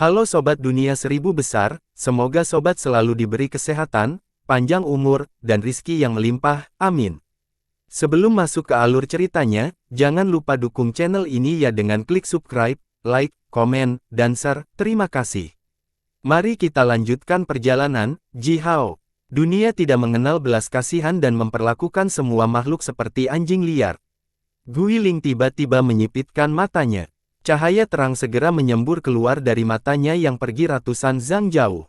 Halo Sobat Dunia Seribu Besar, semoga Sobat selalu diberi kesehatan, panjang umur, dan rizki yang melimpah, amin. Sebelum masuk ke alur ceritanya, jangan lupa dukung channel ini ya dengan klik subscribe, like, komen, dan share, terima kasih. Mari kita lanjutkan perjalanan, Jihao. Dunia tidak mengenal belas kasihan dan memperlakukan semua makhluk seperti anjing liar. Guiling tiba-tiba menyipitkan matanya. Cahaya terang segera menyembur keluar dari matanya yang pergi ratusan zang jauh.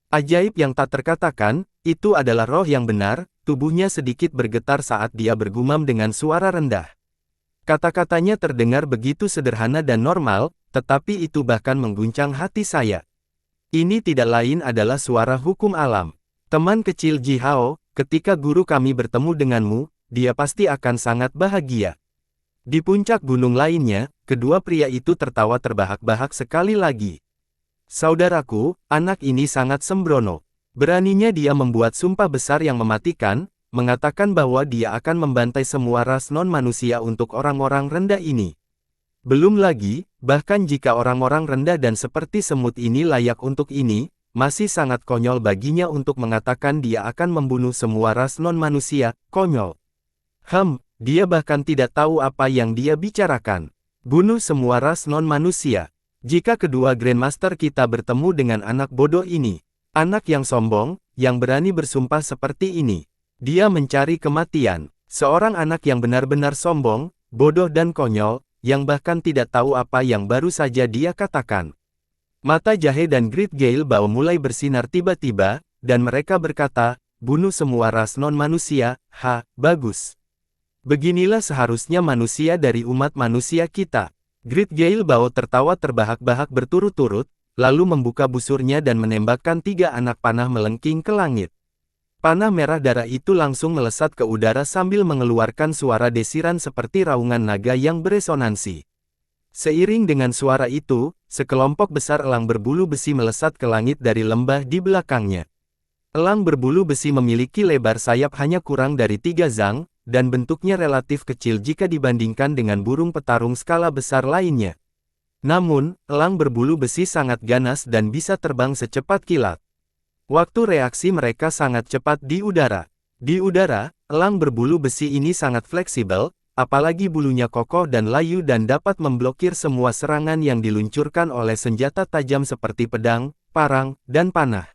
Ajaib yang tak terkatakan, itu adalah roh yang benar, tubuhnya sedikit bergetar saat dia bergumam dengan suara rendah. Kata-katanya terdengar begitu sederhana dan normal, tetapi itu bahkan mengguncang hati saya. Ini tidak lain adalah suara hukum alam. Teman kecil Jihao, ketika guru kami bertemu denganmu, dia pasti akan sangat bahagia. Di puncak gunung lainnya, kedua pria itu tertawa terbahak-bahak sekali lagi. Saudaraku, anak ini sangat sembrono. Beraninya dia membuat sumpah besar yang mematikan, mengatakan bahwa dia akan membantai semua ras non-manusia untuk orang-orang rendah ini. Belum lagi, bahkan jika orang-orang rendah dan seperti semut ini layak untuk ini, masih sangat konyol baginya untuk mengatakan dia akan membunuh semua ras non-manusia, konyol. Dia bahkan tidak tahu apa yang dia bicarakan. Bunuh semua ras non-manusia. Jika kedua Grandmaster kita bertemu dengan anak bodoh ini, anak yang sombong, yang berani bersumpah seperti ini, dia mencari kematian. Seorang anak yang benar-benar sombong, bodoh dan konyol, yang bahkan tidak tahu apa yang baru saja dia katakan. Mata Jahe dan Great Gale Bao mulai bersinar tiba-tiba, dan mereka berkata, bunuh semua ras non-manusia, bagus. Beginilah seharusnya manusia dari umat manusia kita. Great Gale Bao tertawa terbahak-bahak berturut-turut, lalu membuka busurnya dan menembakkan 3 anak panah melengking ke langit. Panah merah darah itu langsung melesat ke udara sambil mengeluarkan suara desiran seperti raungan naga yang beresonansi. Seiring dengan suara itu, sekelompok besar elang berbulu besi melesat ke langit dari lembah di belakangnya. Elang berbulu besi memiliki lebar sayap hanya kurang dari 3 zang, dan bentuknya relatif kecil jika dibandingkan dengan burung petarung skala besar lainnya. Namun, elang berbulu besi sangat ganas dan bisa terbang secepat kilat. Waktu reaksi mereka sangat cepat di udara. Di udara, elang berbulu besi ini sangat fleksibel, apalagi bulunya kokoh dan layu dan dapat memblokir semua serangan yang diluncurkan oleh senjata tajam seperti pedang, parang, dan panah.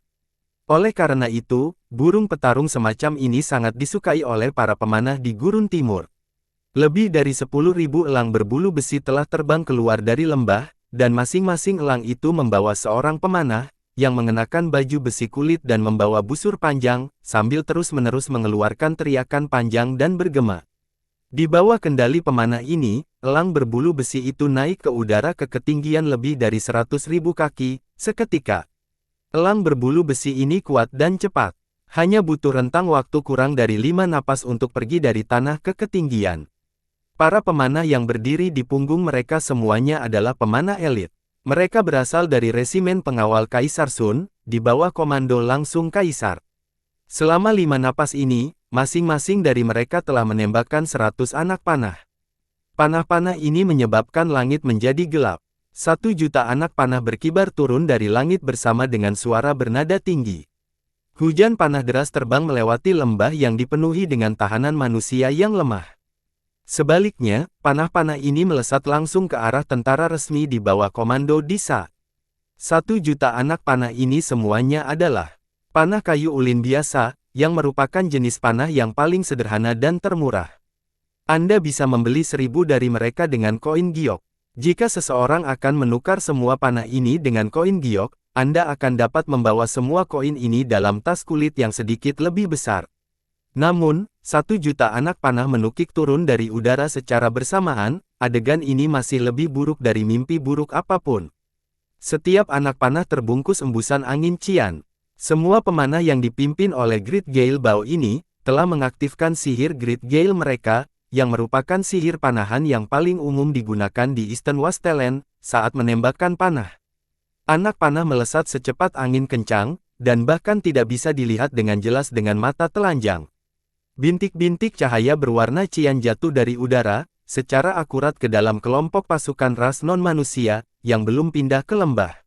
Oleh karena itu, burung petarung semacam ini sangat disukai oleh para pemanah di Gurun Timur. Lebih dari 10.000 elang berbulu besi telah terbang keluar dari lembah, dan masing-masing elang itu membawa seorang pemanah, yang mengenakan baju besi kulit dan membawa busur panjang, sambil terus-menerus mengeluarkan teriakan panjang dan bergema. Di bawah kendali pemanah ini, elang berbulu besi itu naik ke udara ke ketinggian lebih dari 100.000 kaki, seketika. Elang berbulu besi ini kuat dan cepat. Hanya butuh rentang waktu kurang dari 5 napas untuk pergi dari tanah ke ketinggian. Para pemanah yang berdiri di punggung mereka semuanya adalah pemanah elit. Mereka berasal dari resimen pengawal Kaisar Sun, di bawah komando langsung Kaisar. Selama 5 napas ini, masing-masing dari mereka telah menembakkan 100 anak panah. Panah-panah ini menyebabkan langit menjadi gelap. 1 juta anak panah berkibar turun dari langit bersama dengan suara bernada tinggi. Hujan panah deras terbang melewati lembah yang dipenuhi dengan tahanan manusia yang lemah. Sebaliknya, panah-panah ini melesat langsung ke arah tentara resmi di bawah komando Disa. 1 juta anak panah ini semuanya adalah panah kayu ulin biasa, yang merupakan jenis panah yang paling sederhana dan termurah. Anda bisa membeli 1000 dari mereka dengan koin giok. Jika seseorang akan menukar semua panah ini dengan koin giok, Anda akan dapat membawa semua koin ini dalam tas kulit yang sedikit lebih besar. Namun, 1 juta anak panah menukik turun dari udara secara bersamaan, adegan ini masih lebih buruk dari mimpi buruk apapun. Setiap anak panah terbungkus embusan angin cian. Semua pemanah yang dipimpin oleh Great Gale Bao ini, telah mengaktifkan sihir Great Gale mereka, yang merupakan sihir panahan yang paling umum digunakan di Eastern Wasteland, saat menembakkan panah. Anak panah melesat secepat angin kencang, dan bahkan tidak bisa dilihat dengan jelas dengan mata telanjang. Bintik-bintik cahaya berwarna cian jatuh dari udara, secara akurat ke dalam kelompok pasukan ras non-manusia, yang belum pindah ke lembah.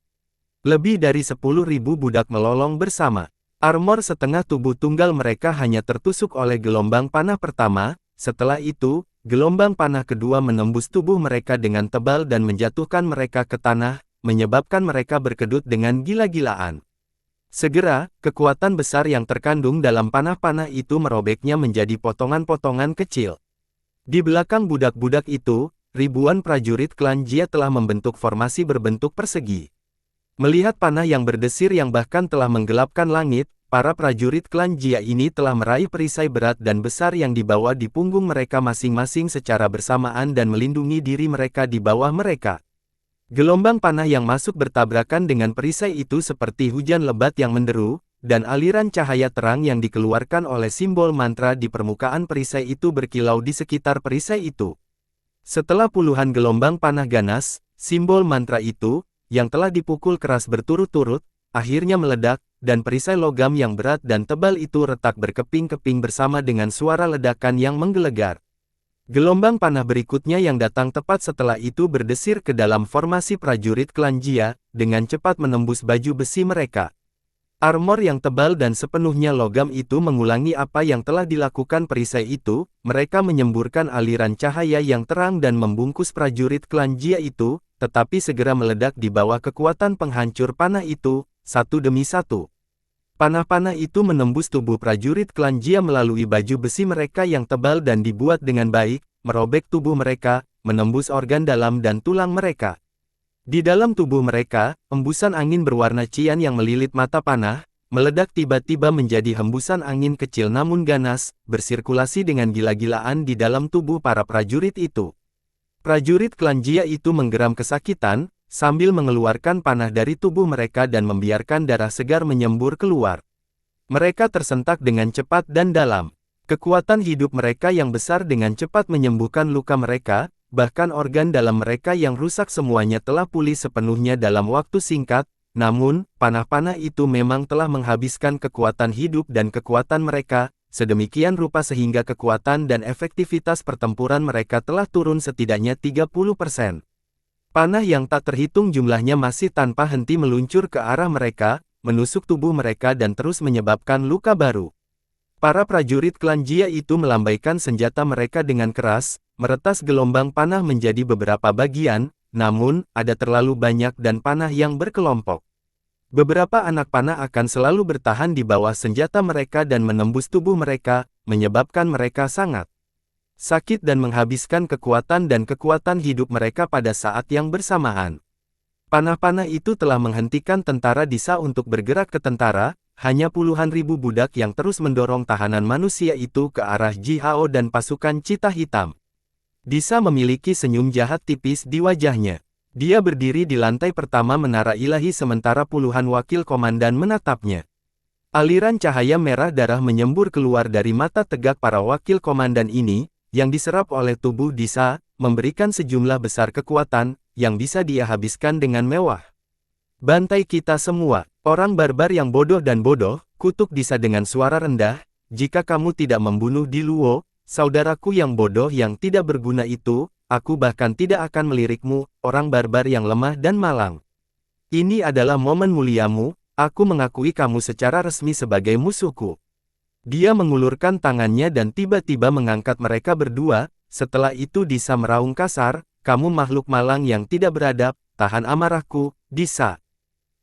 Lebih dari 10.000 budak melolong bersama. Armor setengah tubuh tunggal mereka hanya tertusuk oleh gelombang panah pertama, setelah itu, gelombang panah kedua menembus tubuh mereka dengan tebal dan menjatuhkan mereka ke tanah, menyebabkan mereka berkedut dengan gila-gilaan. Segera, kekuatan besar yang terkandung dalam panah-panah itu merobeknya menjadi potongan-potongan kecil. Di belakang budak-budak itu, ribuan prajurit klan Jia telah membentuk formasi berbentuk persegi. Melihat panah yang berdesir yang bahkan telah menggelapkan langit, para prajurit klan Jia ini telah meraih perisai berat dan besar yang dibawa di punggung mereka masing-masing secara bersamaan dan melindungi diri mereka di bawah mereka. Gelombang panah yang masuk bertabrakan dengan perisai itu seperti hujan lebat yang menderu, dan aliran cahaya terang yang dikeluarkan oleh simbol mantra di permukaan perisai itu berkilau di sekitar perisai itu. Setelah puluhan gelombang panah ganas, simbol mantra itu, yang telah dipukul keras berturut-turut, akhirnya meledak, dan perisai logam yang berat dan tebal itu retak berkeping-keping bersama dengan suara ledakan yang menggelegar. Gelombang panah berikutnya yang datang tepat setelah itu berdesir ke dalam formasi prajurit klan Jia, dengan cepat menembus baju besi mereka. Armor yang tebal dan sepenuhnya logam itu mengulangi apa yang telah dilakukan perisai itu, mereka menyemburkan aliran cahaya yang terang dan membungkus prajurit klan Jia itu, tetapi segera meledak di bawah kekuatan penghancur panah itu, satu demi satu. Panah-panah itu menembus tubuh prajurit klan Jia melalui baju besi mereka yang tebal dan dibuat dengan baik, merobek tubuh mereka, menembus organ dalam dan tulang mereka. Di dalam tubuh mereka, embusan angin berwarna cian yang melilit mata panah, meledak tiba-tiba menjadi hembusan angin kecil namun ganas, bersirkulasi dengan gila-gilaan di dalam tubuh para prajurit itu. Prajurit klan Jia itu menggeram kesakitan, sambil mengeluarkan panah dari tubuh mereka dan membiarkan darah segar menyembur keluar. Mereka tersentak dengan cepat dan dalam. Kekuatan hidup mereka yang besar dengan cepat menyembuhkan luka mereka, bahkan organ dalam mereka yang rusak semuanya telah pulih sepenuhnya dalam waktu singkat, namun, panah-panah itu memang telah menghabiskan kekuatan hidup dan kekuatan mereka, sedemikian rupa sehingga kekuatan dan efektivitas pertempuran mereka telah turun setidaknya 30%. Panah yang tak terhitung jumlahnya masih tanpa henti meluncur ke arah mereka, menusuk tubuh mereka dan terus menyebabkan luka baru. Para prajurit klan Jia itu melambaikan senjata mereka dengan keras, meretas gelombang panah menjadi beberapa bagian, namun, ada terlalu banyak dan panah yang berkelompok. Beberapa anak panah akan selalu bertahan di bawah senjata mereka dan menembus tubuh mereka, menyebabkan mereka sangat sakit dan menghabiskan kekuatan dan kekuatan hidup mereka pada saat yang bersamaan. Panah-panah itu telah menghentikan tentara Disa untuk bergerak ke tentara, hanya puluhan ribu budak yang terus mendorong tahanan manusia itu ke arah Ji Hao dan pasukan Cita Hitam. Disa memiliki senyum jahat tipis di wajahnya. Dia berdiri di lantai pertama menara ilahi sementara puluhan wakil komandan menatapnya. Aliran cahaya merah darah menyembur keluar dari mata tegak para wakil komandan ini, yang diserap oleh tubuh Disa, memberikan sejumlah besar kekuatan, yang bisa dia habiskan dengan mewah. Bantai kita semua, orang barbar yang bodoh dan bodoh, kutuk Disa dengan suara rendah, jika kamu tidak membunuh Di Luo, saudaraku yang bodoh yang tidak berguna itu, aku bahkan tidak akan melirikmu, orang barbar yang lemah dan malang. Ini adalah momen muliamu, aku mengakui kamu secara resmi sebagai musuhku. Dia mengulurkan tangannya dan tiba-tiba mengangkat mereka berdua, setelah itu Disa meraung kasar, kamu makhluk malang yang tidak beradab, tahan amarahku, Disa.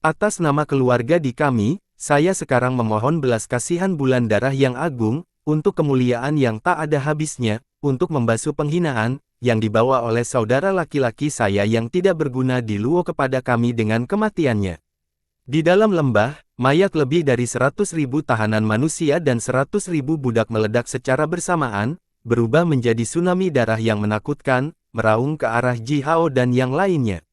Atas nama keluarga di kami, saya sekarang memohon belas kasihan bulan darah yang agung, untuk kemuliaan yang tak ada habisnya, untuk membasuh penghinaan, yang dibawa oleh saudara laki-laki saya yang tidak berguna Di Luo kepada kami dengan kematiannya. Di dalam lembah, mayat lebih dari 100.000 tahanan manusia dan 100.000 budak meledak secara bersamaan, berubah menjadi tsunami darah yang menakutkan, meraung ke arah Ji Hao dan yang lainnya.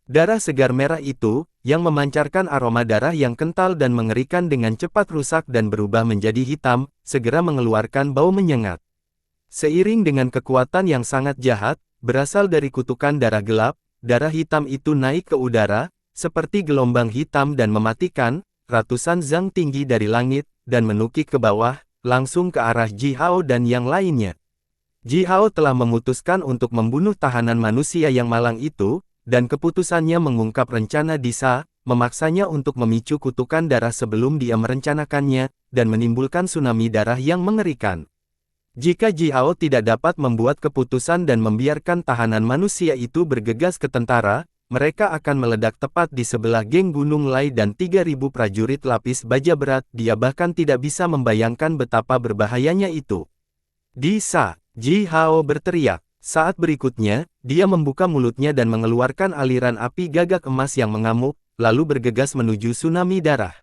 Darah segar merah itu, yang memancarkan aroma darah yang kental dan mengerikan dengan cepat rusak dan berubah menjadi hitam, segera mengeluarkan bau menyengat. Seiring dengan kekuatan yang sangat jahat, berasal dari kutukan darah gelap, darah hitam itu naik ke udara, seperti gelombang hitam dan mematikan, ratusan zang tinggi dari langit, dan menukik ke bawah, langsung ke arah Ji Hao dan yang lainnya. Ji Hao telah memutuskan untuk membunuh tahanan manusia yang malang itu, dan keputusannya mengungkap rencana Disa, memaksanya untuk memicu kutukan darah sebelum dia merencanakannya, dan menimbulkan tsunami darah yang mengerikan. Jika Ji Hao tidak dapat membuat keputusan dan membiarkan tahanan manusia itu bergegas ke tentara, mereka akan meledak tepat di sebelah geng Gunung Lai dan 3.000 prajurit lapis baja berat. Dia bahkan tidak bisa membayangkan betapa berbahayanya itu. Disa, Ji Hao berteriak. Saat berikutnya, dia membuka mulutnya dan mengeluarkan aliran api gagak emas yang mengamuk, lalu bergegas menuju tsunami darah.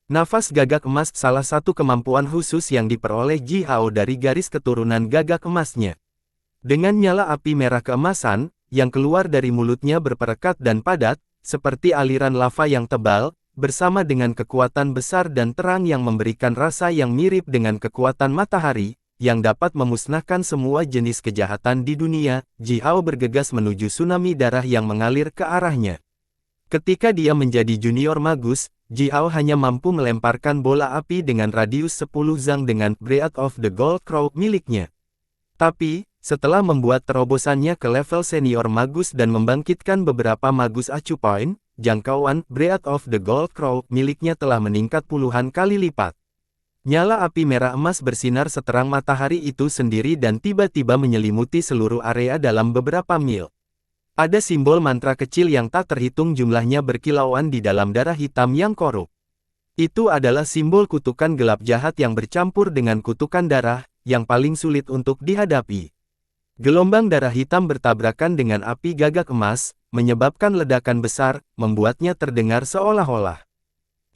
Nafas gagak emas salah satu kemampuan khusus yang diperoleh Ji Hao dari garis keturunan gagak emasnya. Dengan nyala api merah keemasan, yang keluar dari mulutnya berperekat dan padat, seperti aliran lava yang tebal, bersama dengan kekuatan besar dan terang yang memberikan rasa yang mirip dengan kekuatan matahari, yang dapat memusnahkan semua jenis kejahatan di dunia. Ji Hao bergegas menuju tsunami darah yang mengalir ke arahnya. Ketika dia menjadi junior magus, Ji Hao hanya mampu melemparkan bola api dengan radius 10 zang dengan Breath of the Gold Crow miliknya. Tapi, setelah membuat terobosannya ke level senior magus dan membangkitkan beberapa magus acu point, jangkauan Breath of the Gold Crow miliknya telah meningkat puluhan kali lipat. Nyala api merah emas bersinar seterang matahari itu sendiri dan tiba-tiba menyelimuti seluruh area dalam beberapa mil. Ada simbol mantra kecil yang tak terhitung jumlahnya berkilauan di dalam darah hitam yang korup. Itu adalah simbol kutukan gelap jahat yang bercampur dengan kutukan darah, yang paling sulit untuk dihadapi. Gelombang darah hitam bertabrakan dengan api gagak emas, menyebabkan ledakan besar, membuatnya terdengar seolah-olah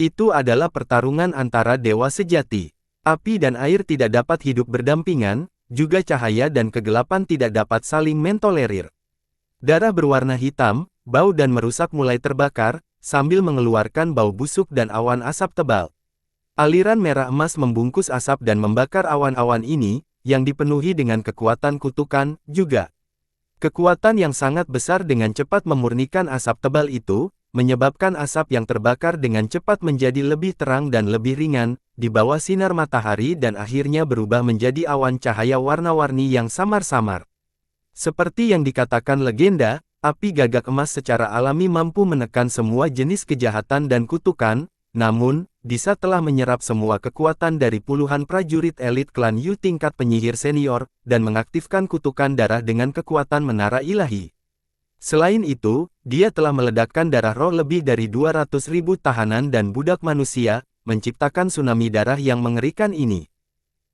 itu adalah pertarungan antara dewa sejati. Api dan air tidak dapat hidup berdampingan, juga cahaya dan kegelapan tidak dapat saling mentolerir. Darah berwarna hitam, bau dan merusak mulai terbakar, sambil mengeluarkan bau busuk dan awan asap tebal. Aliran merah emas membungkus asap dan membakar awan-awan ini, yang dipenuhi dengan kekuatan kutukan, juga. Kekuatan yang sangat besar dengan cepat memurnikan asap tebal itu, menyebabkan asap yang terbakar dengan cepat menjadi lebih terang dan lebih ringan, di bawah sinar matahari dan akhirnya berubah menjadi awan cahaya warna-warni yang samar-samar. Seperti yang dikatakan legenda, api gagak emas secara alami mampu menekan semua jenis kejahatan dan kutukan, namun, Disa telah menyerap semua kekuatan dari puluhan prajurit elit klan Yu tingkat penyihir senior, dan mengaktifkan kutukan darah dengan kekuatan menara ilahi. Selain itu, dia telah meledakkan darah roh lebih dari 200.000 tahanan dan budak manusia, menciptakan tsunami darah yang mengerikan ini.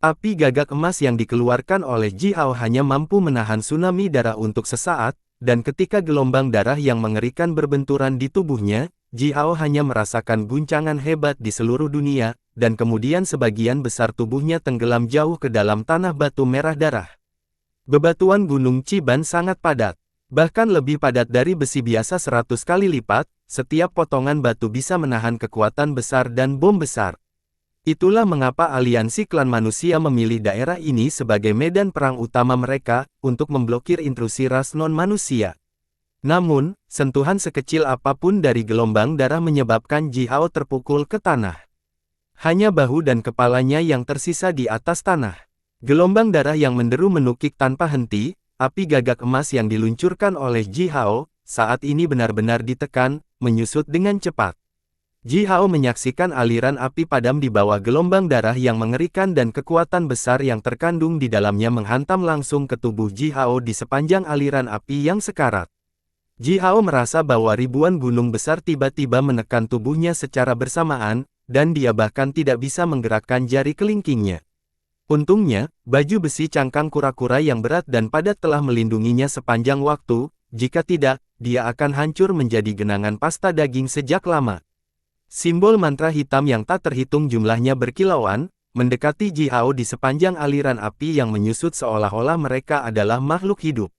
Api gagak emas yang dikeluarkan oleh Ji Hao hanya mampu menahan tsunami darah untuk sesaat, dan ketika gelombang darah yang mengerikan berbenturan di tubuhnya, Ji Hao hanya merasakan guncangan hebat di seluruh dunia, dan kemudian sebagian besar tubuhnya tenggelam jauh ke dalam tanah batu merah darah. Bebatuan Gunung Chiban sangat padat. Bahkan lebih padat dari besi biasa 100 kali lipat, setiap potongan batu bisa menahan kekuatan besar dan bom besar. Itulah mengapa aliansi klan manusia memilih daerah ini sebagai medan perang utama mereka, untuk memblokir intrusi ras non-manusia. Namun, sentuhan sekecil apapun dari gelombang darah menyebabkan Ji Hao terpukul ke tanah. Hanya bahu dan kepalanya yang tersisa di atas tanah. Gelombang darah yang menderu menukik tanpa henti, api gagak emas yang diluncurkan oleh Ji Hao, saat ini benar-benar ditekan, menyusut dengan cepat. Ji Hao menyaksikan aliran api padam di bawah gelombang darah yang mengerikan dan kekuatan besar yang terkandung di dalamnya menghantam langsung ke tubuh Ji Hao di sepanjang aliran api yang sekarat. Ji Hao merasa bahwa ribuan gunung besar tiba-tiba menekan tubuhnya secara bersamaan, dan dia bahkan tidak bisa menggerakkan jari kelingkingnya. Untungnya, baju besi cangkang kura-kura yang berat dan padat telah melindunginya sepanjang waktu, jika tidak, dia akan hancur menjadi genangan pasta daging sejak lama. Simbol mantra hitam yang tak terhitung jumlahnya berkilauan, mendekati Ji Hao di sepanjang aliran api yang menyusut seolah-olah mereka adalah makhluk hidup.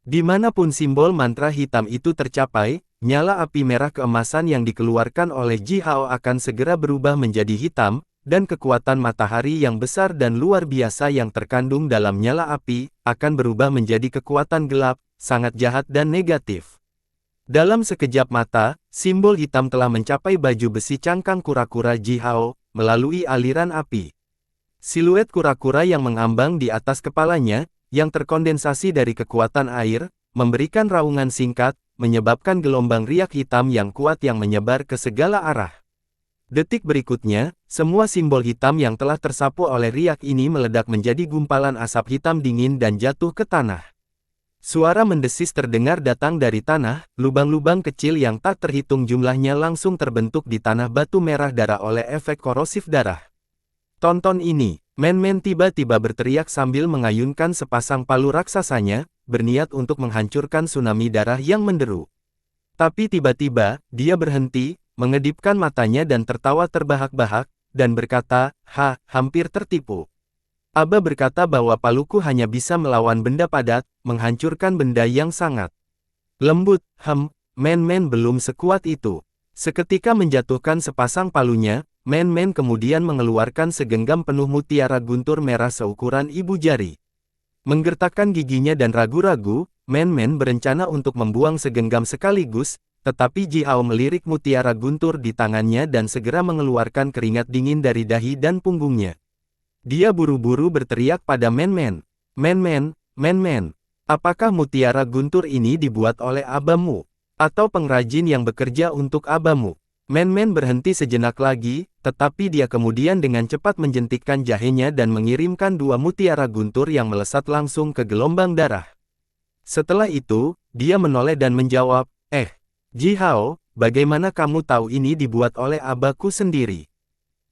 Dimanapun simbol mantra hitam itu tercapai, nyala api merah keemasan yang dikeluarkan oleh Ji Hao akan segera berubah menjadi hitam, dan kekuatan matahari yang besar dan luar biasa yang terkandung dalam nyala api, akan berubah menjadi kekuatan gelap, sangat jahat dan negatif. Dalam sekejap mata, simbol hitam telah mencapai baju besi cangkang kura-kura Ji Hao, melalui aliran api. Siluet kura-kura yang mengambang di atas kepalanya, yang terkondensasi dari kekuatan air, memberikan raungan singkat, menyebabkan gelombang riak hitam yang kuat yang menyebar ke segala arah. Detik berikutnya, semua simbol hitam yang telah tersapu oleh riak ini meledak menjadi gumpalan asap hitam dingin dan jatuh ke tanah. Suara mendesis terdengar datang dari tanah, lubang-lubang kecil yang tak terhitung jumlahnya langsung terbentuk di tanah batu merah darah oleh efek korosif darah. Tonton ini, Man-Man tiba-tiba berteriak sambil mengayunkan sepasang palu raksasanya, berniat untuk menghancurkan tsunami darah yang menderu. Tapi tiba-tiba, dia berhenti, mengedipkan matanya dan tertawa terbahak-bahak, dan berkata, hampir tertipu. Aba berkata bahwa paluku hanya bisa melawan benda padat, menghancurkan benda yang sangat lembut. Man-Man belum sekuat itu. Seketika menjatuhkan sepasang palunya, Man-Man kemudian mengeluarkan segenggam penuh mutiara guntur merah seukuran ibu jari. Menggertakkan giginya dan ragu-ragu, Man-Man berencana untuk membuang segenggam sekaligus, tetapi Ji Hao melirik mutiara guntur di tangannya dan segera mengeluarkan keringat dingin dari dahi dan punggungnya. Dia buru-buru berteriak pada Man-Man. Man-Man, apakah mutiara guntur ini dibuat oleh abamu? Atau pengrajin yang bekerja untuk abamu? Man-Man berhenti sejenak lagi, tetapi dia kemudian dengan cepat menjentikkan jahenya dan mengirimkan dua mutiara guntur yang melesat langsung ke gelombang darah. Setelah itu, dia menoleh dan menjawab, Ji Hao, bagaimana kamu tahu ini dibuat oleh abaku sendiri?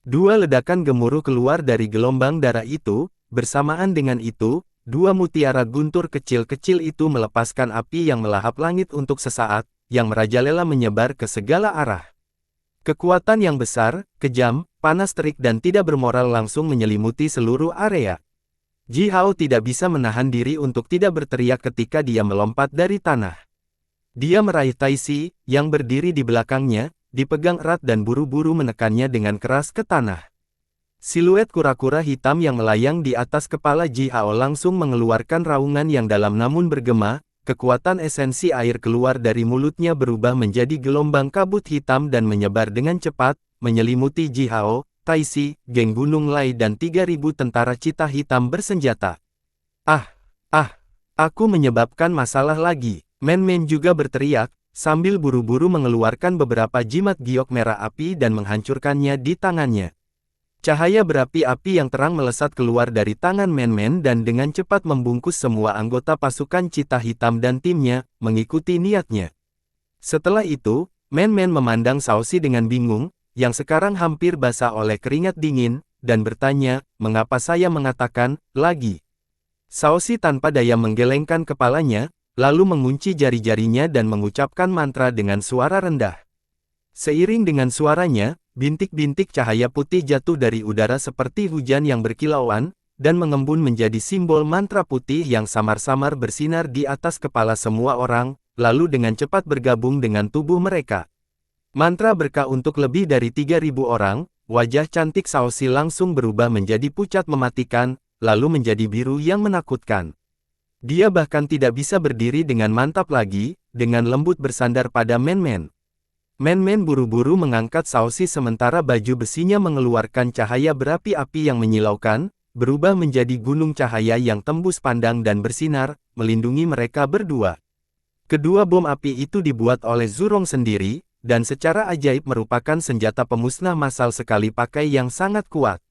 Dua ledakan gemuruh keluar dari gelombang darah itu, bersamaan dengan itu, dua mutiara guntur kecil-kecil itu melepaskan api yang melahap langit untuk sesaat, yang merajalela menyebar ke segala arah. Kekuatan yang besar, kejam, panas terik dan tidak bermoral langsung menyelimuti seluruh area. Ji Hao tidak bisa menahan diri untuk tidak berteriak ketika dia melompat dari tanah. Dia meraih Taisi, yang berdiri di belakangnya, dipegang erat dan buru-buru menekannya dengan keras ke tanah. Siluet kura-kura hitam yang melayang di atas kepala Ji Hao langsung mengeluarkan raungan yang dalam namun bergema, kekuatan esensi air keluar dari mulutnya berubah menjadi gelombang kabut hitam dan menyebar dengan cepat, menyelimuti Ji Hao, Taisi, geng Gunung Lai dan 3.000 tentara cita hitam bersenjata. Aku menyebabkan masalah lagi. Man-Man juga berteriak, sambil buru-buru mengeluarkan beberapa jimat giok merah api dan menghancurkannya di tangannya. Cahaya berapi-api yang terang melesat keluar dari tangan Man-Man dan dengan cepat membungkus semua anggota pasukan cita hitam dan timnya, mengikuti niatnya. Setelah itu, Man-Man memandang Shaoxi dengan bingung, yang sekarang hampir basah oleh keringat dingin, dan bertanya, mengapa saya mengatakan, lagi? Shaoxi tanpa daya menggelengkan kepalanya, lalu mengunci jari-jarinya dan mengucapkan mantra dengan suara rendah. Seiring dengan suaranya, bintik-bintik cahaya putih jatuh dari udara seperti hujan yang berkilauan, dan mengembun menjadi simbol mantra putih yang samar-samar bersinar di atas kepala semua orang, lalu dengan cepat bergabung dengan tubuh mereka. Mantra berkah untuk lebih dari 3.000 orang, wajah cantik Shaoxi langsung berubah menjadi pucat mematikan, lalu menjadi biru yang menakutkan. Dia bahkan tidak bisa berdiri dengan mantap lagi, dengan lembut bersandar pada Man-Man. Man-Man buru-buru mengangkat Shaoxi sementara baju besinya mengeluarkan cahaya berapi-api yang menyilaukan, berubah menjadi gunung cahaya yang tembus pandang dan bersinar, melindungi mereka berdua. Kedua bom api itu dibuat oleh Zurong sendiri, dan secara ajaib merupakan senjata pemusnah massal sekali pakai yang sangat kuat.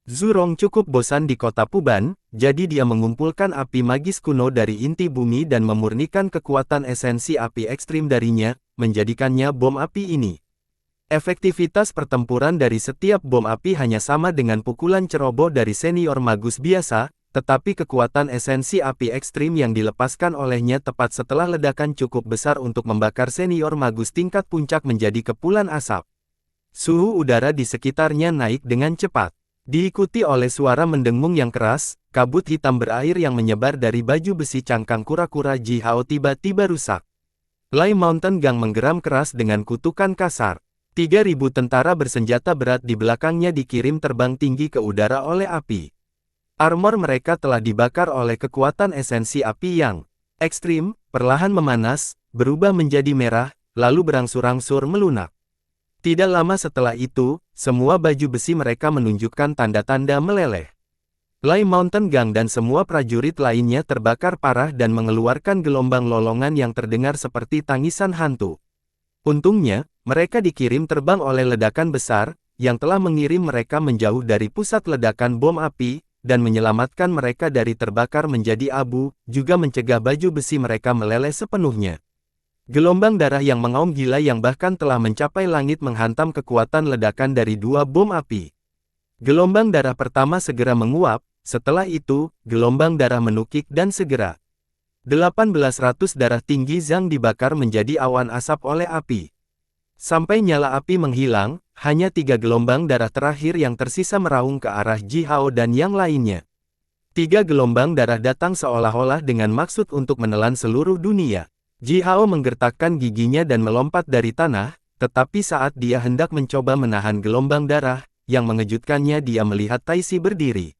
Zurong cukup bosan di kota Puban, jadi dia mengumpulkan api magis kuno dari inti bumi dan memurnikan kekuatan esensi api ekstrim darinya, menjadikannya bom api ini. Efektivitas pertempuran dari setiap bom api hanya sama dengan pukulan ceroboh dari senior magus biasa, tetapi kekuatan esensi api ekstrim yang dilepaskan olehnya tepat setelah ledakan cukup besar untuk membakar senior magus tingkat puncak menjadi kepulan asap. Suhu udara di sekitarnya naik dengan cepat. Diikuti oleh suara mendengung yang keras, kabut hitam berair yang menyebar dari baju besi cangkang kura-kura Ji Hao tiba-tiba rusak. Lai Mountain Gang menggeram keras dengan kutukan kasar. 3.000 tentara bersenjata berat di belakangnya dikirim terbang tinggi ke udara oleh api. Armor mereka telah dibakar oleh kekuatan esensi api yang ekstrim, perlahan memanas, berubah menjadi merah, lalu berangsur-angsur melunak. Tidak lama setelah itu, semua baju besi mereka menunjukkan tanda-tanda meleleh. Lai Mountain Gang dan semua prajurit lainnya terbakar parah dan mengeluarkan gelombang lolongan yang terdengar seperti tangisan hantu. Untungnya, mereka dikirim terbang oleh ledakan besar, yang telah mengirim mereka menjauh dari pusat ledakan bom api, dan menyelamatkan mereka dari terbakar menjadi abu, juga mencegah baju besi mereka meleleh sepenuhnya. Gelombang darah yang mengaum gila yang bahkan telah mencapai langit menghantam kekuatan ledakan dari dua bom api. Gelombang darah pertama segera menguap, setelah itu, gelombang darah menukik dan segera 1800 darah tinggi Zhang dibakar menjadi awan asap oleh api. Sampai nyala api menghilang, hanya 3 gelombang darah terakhir yang tersisa meraung ke arah Ji Hao dan yang lainnya. 3 gelombang darah datang seolah-olah dengan maksud untuk menelan seluruh dunia. Ji Hao menggertakkan giginya dan melompat dari tanah, tetapi saat dia hendak mencoba menahan gelombang darah, yang mengejutkannya dia melihat Taisi berdiri.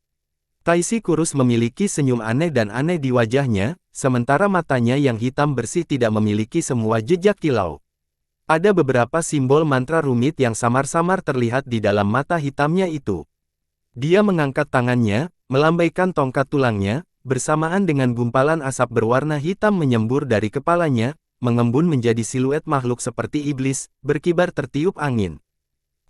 Taisi kurus memiliki senyum aneh dan aneh di wajahnya, sementara matanya yang hitam bersih tidak memiliki semua jejak kilau. Ada beberapa simbol mantra rumit yang samar-samar terlihat di dalam mata hitamnya itu. Dia mengangkat tangannya, melambaikan tongkat tulangnya, bersamaan dengan gumpalan asap berwarna hitam menyembur dari kepalanya, mengembun menjadi siluet makhluk seperti iblis, berkibar tertiup angin.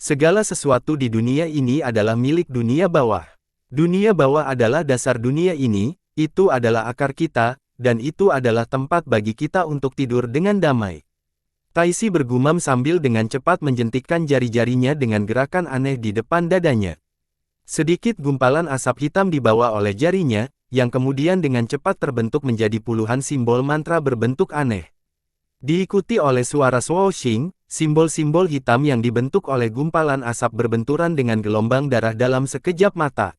Segala sesuatu di dunia ini adalah milik dunia bawah. Dunia bawah adalah dasar dunia ini, itu adalah akar kita, dan itu adalah tempat bagi kita untuk tidur dengan damai. Taisi bergumam sambil dengan cepat menjentikkan jari-jarinya dengan gerakan aneh di depan dadanya. Sedikit gumpalan asap hitam dibawa oleh jarinya, yang kemudian dengan cepat terbentuk menjadi puluhan simbol mantra berbentuk aneh. Diikuti oleh suara swooshing, simbol-simbol hitam yang dibentuk oleh gumpalan asap berbenturan dengan gelombang darah dalam sekejap mata.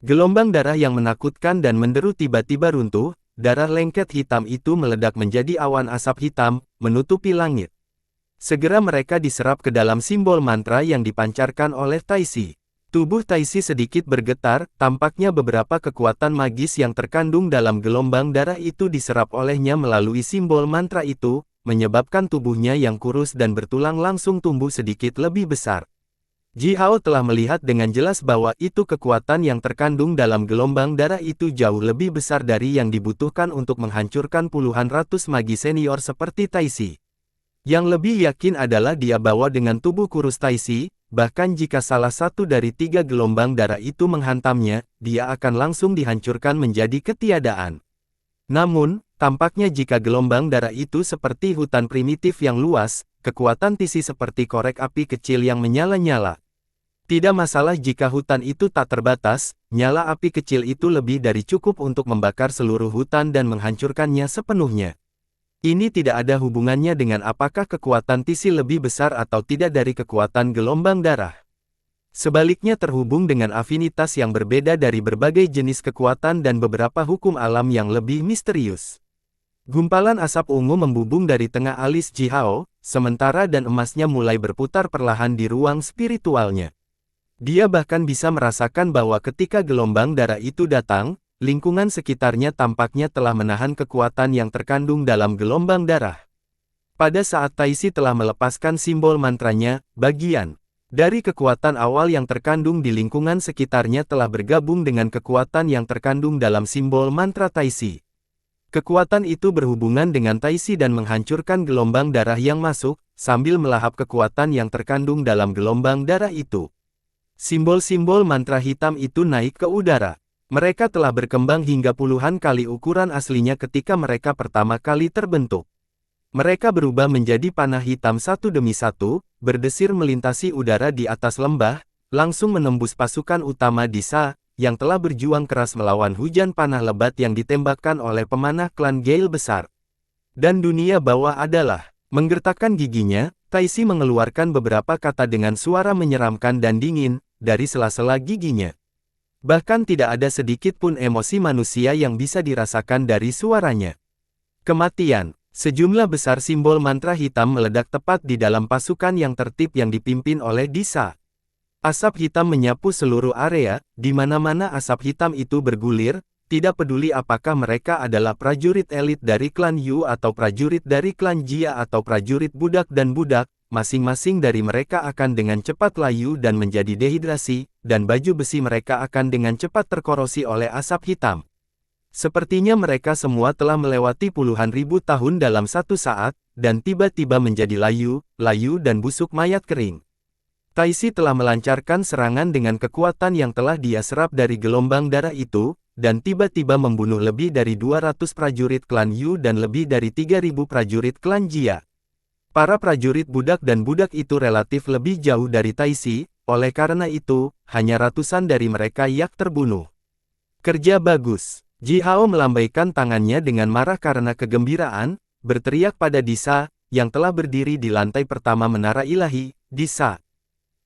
Gelombang darah yang menakutkan dan menderu tiba-tiba runtuh, darah lengket hitam itu meledak menjadi awan asap hitam, menutupi langit. Segera mereka diserap ke dalam simbol mantra yang dipancarkan oleh Taisi. Tubuh Taisi sedikit bergetar, tampaknya beberapa kekuatan magis yang terkandung dalam gelombang darah itu diserap olehnya melalui simbol mantra itu, menyebabkan tubuhnya yang kurus dan bertulang langsung tumbuh sedikit lebih besar. Ji Hao telah melihat dengan jelas bahwa itu kekuatan yang terkandung dalam gelombang darah itu jauh lebih besar dari yang dibutuhkan untuk menghancurkan puluhan ratus magi senior seperti Taisi. Yang lebih yakin adalah dia bawa dengan tubuh kurus Taisi, bahkan jika salah satu dari 3 gelombang darah itu menghantamnya, dia akan langsung dihancurkan menjadi ketiadaan. Namun, tampaknya jika gelombang darah itu seperti hutan primitif yang luas, kekuatan Taisi seperti korek api kecil yang menyala-nyala. Tidak masalah jika hutan itu tak terbatas, nyala api kecil itu lebih dari cukup untuk membakar seluruh hutan dan menghancurkannya sepenuhnya. Ini tidak ada hubungannya dengan apakah kekuatan Taisi lebih besar atau tidak dari kekuatan gelombang darah. Sebaliknya terhubung dengan afinitas yang berbeda dari berbagai jenis kekuatan dan beberapa hukum alam yang lebih misterius. Gumpalan asap ungu membubung dari tengah alis Ji Hao, sementara dan emasnya mulai berputar perlahan di ruang spiritualnya. Dia bahkan bisa merasakan bahwa ketika gelombang darah itu datang, lingkungan sekitarnya tampaknya telah menahan kekuatan yang terkandung dalam gelombang darah. Pada saat Taisi telah melepaskan simbol mantranya, bagian dari kekuatan awal yang terkandung di lingkungan sekitarnya telah bergabung dengan kekuatan yang terkandung dalam simbol mantra Taisi. Kekuatan itu berhubungan dengan Taisi dan menghancurkan gelombang darah yang masuk, sambil melahap kekuatan yang terkandung dalam gelombang darah itu. Simbol-simbol mantra hitam itu naik ke udara. Mereka telah berkembang hingga puluhan kali ukuran aslinya ketika mereka pertama kali terbentuk. Mereka berubah menjadi panah hitam satu demi satu, berdesir melintasi udara di atas lembah, langsung menembus pasukan utama Disa, yang telah berjuang keras melawan hujan panah lebat yang ditembakkan oleh pemanah klan Gale besar. Dan dunia bawah adalah, menggertakkan giginya, Taisi mengeluarkan beberapa kata dengan suara menyeramkan dan dingin, dari sela-sela giginya. Bahkan tidak ada sedikit pun emosi manusia yang bisa dirasakan dari suaranya. Kematian. Sejumlah besar simbol mantra hitam meledak tepat di dalam pasukan yang tertib yang dipimpin oleh Disa. Asap hitam menyapu seluruh area, di mana-mana asap hitam itu bergulir, tidak peduli apakah mereka adalah prajurit elit dari klan Yu atau prajurit dari klan Jia atau prajurit budak dan budak, masing-masing dari mereka akan dengan cepat layu dan menjadi dehidrasi, dan baju besi mereka akan dengan cepat terkorosi oleh asap hitam. Sepertinya mereka semua telah melewati puluhan ribu tahun dalam satu saat, dan tiba-tiba menjadi layu dan busuk mayat kering. Taisi telah melancarkan serangan dengan kekuatan yang telah dia serap dari gelombang darah itu, dan tiba-tiba membunuh lebih dari 200 prajurit klan Yu dan lebih dari 3.000 prajurit klan Jia. Para prajurit budak dan budak itu relatif lebih jauh dari Taisi, oleh karena itu, hanya ratusan dari mereka yang terbunuh. Kerja bagus. Ji Hao melambaikan tangannya dengan marah karena kegembiraan, berteriak pada Disa, yang telah berdiri di lantai pertama menara ilahi. Disa,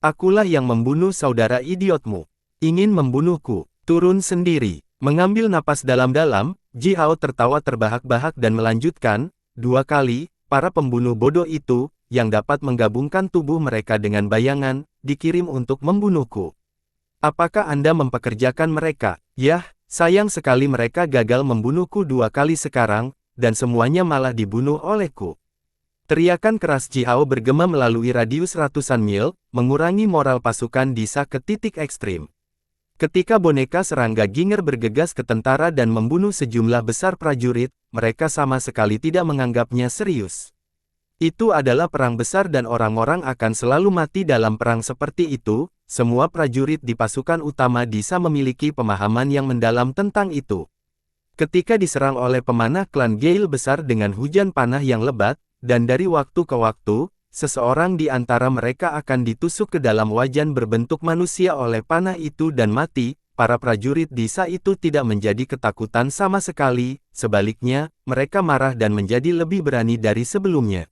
akulah yang membunuh saudara idiotmu. Ingin membunuhku, turun sendiri. Mengambil napas dalam-dalam, Ji Hao tertawa terbahak-bahak dan melanjutkan, 2 kali, para pembunuh bodoh itu, yang dapat menggabungkan tubuh mereka dengan bayangan, dikirim untuk membunuhku. Apakah Anda mempekerjakan mereka? Yah, sayang sekali mereka gagal membunuhku 2 kali sekarang, dan semuanya malah dibunuh olehku. Teriakan keras Ji Hao bergema melalui radius ratusan mil, mengurangi moral pasukan Disa ke titik ekstrim. Ketika boneka serangga Ginger bergegas ke tentara dan membunuh sejumlah besar prajurit, mereka sama sekali tidak menganggapnya serius. Itu adalah perang besar dan orang-orang akan selalu mati dalam perang seperti itu. Semua prajurit di pasukan utama Disa memiliki pemahaman yang mendalam tentang itu. Ketika diserang oleh pemanah klan Gale besar dengan hujan panah yang lebat, dan dari waktu ke waktu, seseorang di antara mereka akan ditusuk ke dalam wajan berbentuk manusia oleh panah itu dan mati. Para prajurit Disa itu tidak menjadi ketakutan sama sekali, sebaliknya, mereka marah dan menjadi lebih berani dari sebelumnya.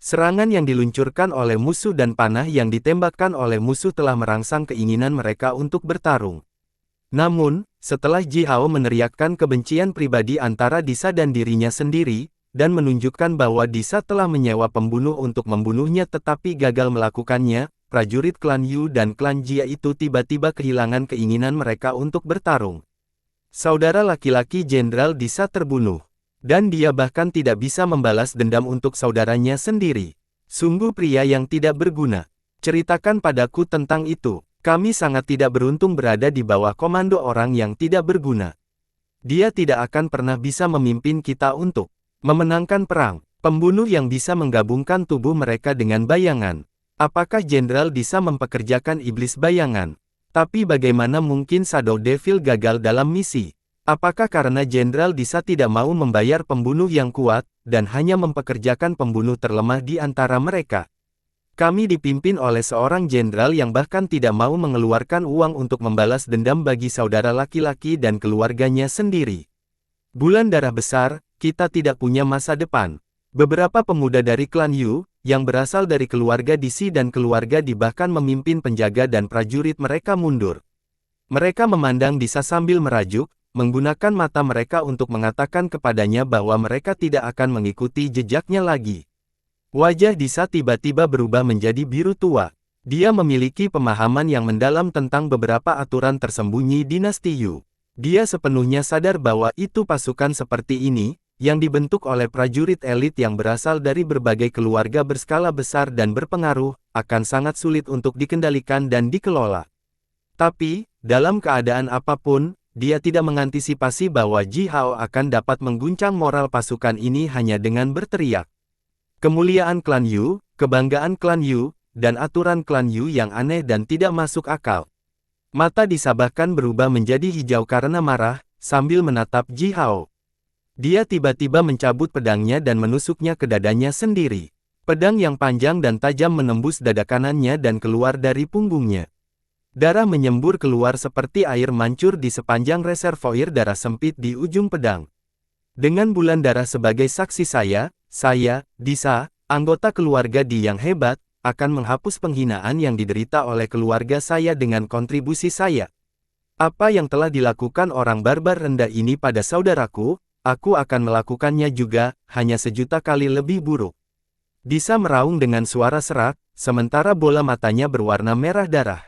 Serangan yang diluncurkan oleh musuh dan panah yang ditembakkan oleh musuh telah merangsang keinginan mereka untuk bertarung. Namun, setelah Ji Hao meneriakkan kebencian pribadi antara Disa dan dirinya sendiri, dan menunjukkan bahwa Disa telah menyewa pembunuh untuk membunuhnya tetapi gagal melakukannya, prajurit klan Yu dan klan Jia itu tiba-tiba kehilangan keinginan mereka untuk bertarung. Saudara laki-laki Jenderal Disa terbunuh, dan dia bahkan tidak bisa membalas dendam untuk saudaranya sendiri. Sungguh pria yang tidak berguna. Ceritakan padaku tentang itu. Kami sangat tidak beruntung berada di bawah komando orang yang tidak berguna. Dia tidak akan pernah bisa memimpin kita untuk memenangkan perang. Pembunuh yang bisa menggabungkan tubuh mereka dengan bayangan. Apakah Jenderal Disa mempekerjakan iblis bayangan? Tapi bagaimana mungkin Shadow Devil gagal dalam misi? Apakah karena Jenderal Disa tidak mau membayar pembunuh yang kuat, dan hanya mempekerjakan pembunuh terlemah di antara mereka? Kami dipimpin oleh seorang jenderal yang bahkan tidak mau mengeluarkan uang untuk membalas dendam bagi saudara laki-laki dan keluarganya sendiri. Bulan darah besar, kita tidak punya masa depan. Beberapa pemuda dari klan Yu, yang berasal dari keluarga Disi dan keluarga Di bahkan memimpin penjaga dan prajurit mereka mundur. Mereka memandang Disa sambil merajuk, menggunakan mata mereka untuk mengatakan kepadanya bahwa mereka tidak akan mengikuti jejaknya lagi. Wajah Disa tiba-tiba berubah menjadi biru tua. Dia memiliki pemahaman yang mendalam tentang beberapa aturan tersembunyi dinasti Yu. Dia sepenuhnya sadar bahwa itu pasukan seperti ini, yang dibentuk oleh prajurit elit yang berasal dari berbagai keluarga berskala besar dan berpengaruh, akan sangat sulit untuk dikendalikan dan dikelola. Tapi, dalam keadaan apapun, dia tidak mengantisipasi bahwa Ji Hao akan dapat mengguncang moral pasukan ini hanya dengan berteriak. Kemuliaan klan Yu, kebanggaan klan Yu, dan aturan klan Yu yang aneh dan tidak masuk akal. Mata Disa bahkan berubah menjadi hijau karena marah, sambil menatap Ji Hao. Dia tiba-tiba mencabut pedangnya dan menusuknya ke dadanya sendiri. Pedang yang panjang dan tajam menembus dada kanannya dan keluar dari punggungnya. Darah menyembur keluar seperti air mancur di sepanjang reservoir darah sempit di ujung pedang. Dengan bulan darah sebagai saksi saya, Disa, anggota keluarga Di yang hebat, akan menghapus penghinaan yang diderita oleh keluarga saya dengan kontribusi saya. Apa yang telah dilakukan orang barbar rendah ini pada saudaraku, aku akan melakukannya juga, hanya 1.000.000 kali lebih buruk. Disa meraung dengan suara serak, sementara bola matanya berwarna merah darah.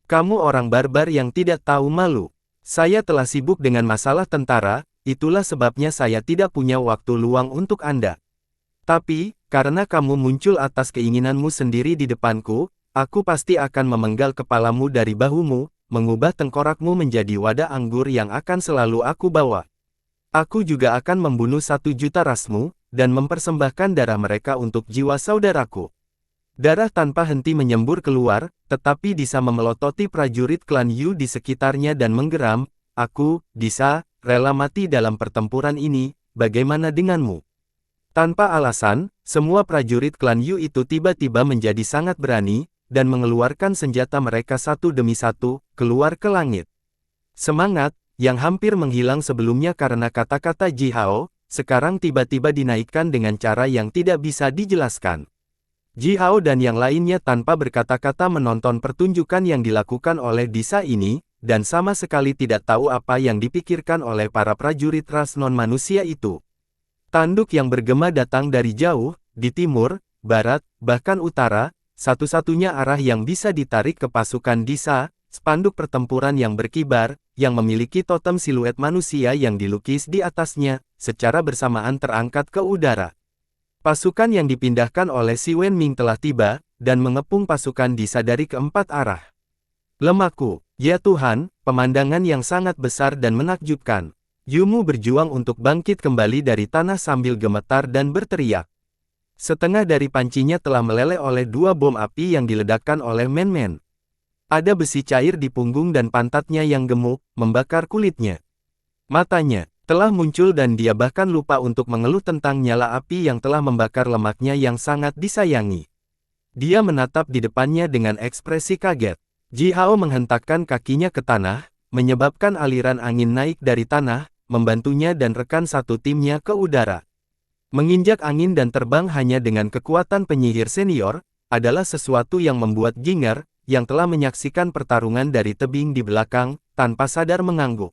Kamu orang barbar yang tidak tahu malu. Saya telah sibuk dengan masalah tentara, itulah sebabnya saya tidak punya waktu luang untuk Anda. Tapi, karena kamu muncul atas keinginanmu sendiri di depanku, aku pasti akan memenggal kepalamu dari bahumu, mengubah tengkorakmu menjadi wadah anggur yang akan selalu aku bawa. Aku juga akan membunuh 1 juta rasmu, dan mempersembahkan darah mereka untuk jiwa saudaraku. Darah tanpa henti menyembur keluar, tetapi Disa memelototi prajurit klan Yu di sekitarnya dan menggeram, "Aku, Disa, rela mati dalam pertempuran ini, bagaimana denganmu?" Tanpa alasan, semua prajurit klan Yu itu tiba-tiba menjadi sangat berani, dan mengeluarkan senjata mereka satu demi satu, keluar ke langit. Semangat, yang hampir menghilang sebelumnya karena kata-kata Ji Hao, sekarang tiba-tiba dinaikkan dengan cara yang tidak bisa dijelaskan. Ji Hao dan yang lainnya tanpa berkata-kata menonton pertunjukan yang dilakukan oleh Disa ini, dan sama sekali tidak tahu apa yang dipikirkan oleh para prajurit ras non-manusia itu. Tanduk yang bergema datang dari jauh, di timur, barat, bahkan utara, satu-satunya arah yang bisa ditarik ke pasukan Disa, spanduk pertempuran yang berkibar, yang memiliki totem siluet manusia yang dilukis di atasnya, secara bersamaan terangkat ke udara. Pasukan yang dipindahkan oleh Si Wenming telah tiba, dan mengepung pasukan Disa dari keempat arah. Lemaku, ya Tuhan, pemandangan yang sangat besar dan menakjubkan. Yumu berjuang untuk bangkit kembali dari tanah sambil gemetar dan berteriak. Setengah dari pancinya telah meleleh oleh 2 bom api yang diledakkan oleh Men-Men. Ada besi cair di punggung dan pantatnya yang gemuk, membakar kulitnya. Matanya telah muncul dan dia bahkan lupa untuk mengeluh tentang nyala api yang telah membakar lemaknya yang sangat disayangi. Dia menatap di depannya dengan ekspresi kaget. Ji Hao menghentakkan kakinya ke tanah, menyebabkan aliran angin naik dari tanah, membantunya dan rekan satu timnya ke udara. Menginjak angin dan terbang hanya dengan kekuatan penyihir senior, adalah sesuatu yang membuat Ginger, yang telah menyaksikan pertarungan dari tebing di belakang, tanpa sadar mengangguk.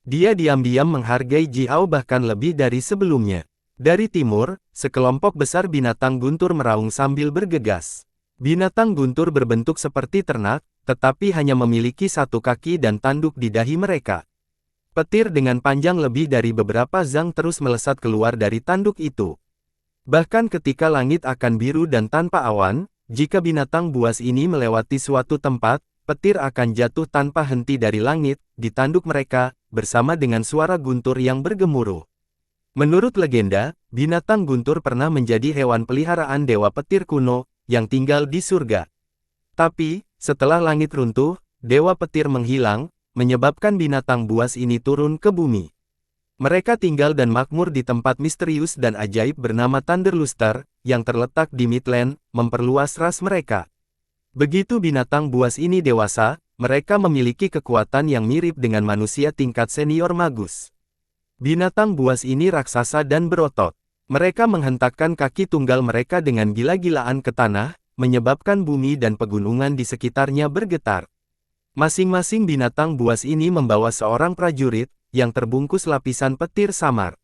Dia diam-diam menghargai Ji Hao bahkan lebih dari sebelumnya. Dari timur, sekelompok besar binatang guntur meraung sambil bergegas. Binatang guntur berbentuk seperti ternak, tetapi hanya memiliki 1 kaki dan tanduk di dahi mereka. Petir dengan panjang lebih dari beberapa zang terus melesat keluar dari tanduk itu. Bahkan ketika langit akan biru dan tanpa awan, jika binatang buas ini melewati suatu tempat, petir akan jatuh tanpa henti dari langit, di tanduk mereka, bersama dengan suara guntur yang bergemuruh. Menurut legenda, binatang guntur pernah menjadi hewan peliharaan dewa petir kuno, yang tinggal di surga. Tapi, setelah langit runtuh, dewa petir menghilang, menyebabkan binatang buas ini turun ke bumi. Mereka tinggal dan makmur di tempat misterius dan ajaib bernama Thunderluster, yang terletak di Midland, memperluas ras mereka. Begitu binatang buas ini dewasa, mereka memiliki kekuatan yang mirip dengan manusia tingkat senior magus. Binatang buas ini raksasa dan berotot. Mereka menghentakkan kaki tunggal mereka dengan gila-gilaan ke tanah, menyebabkan bumi dan pegunungan di sekitarnya bergetar. Masing-masing binatang buas ini membawa seorang prajurit, yang terbungkus lapisan petir samar.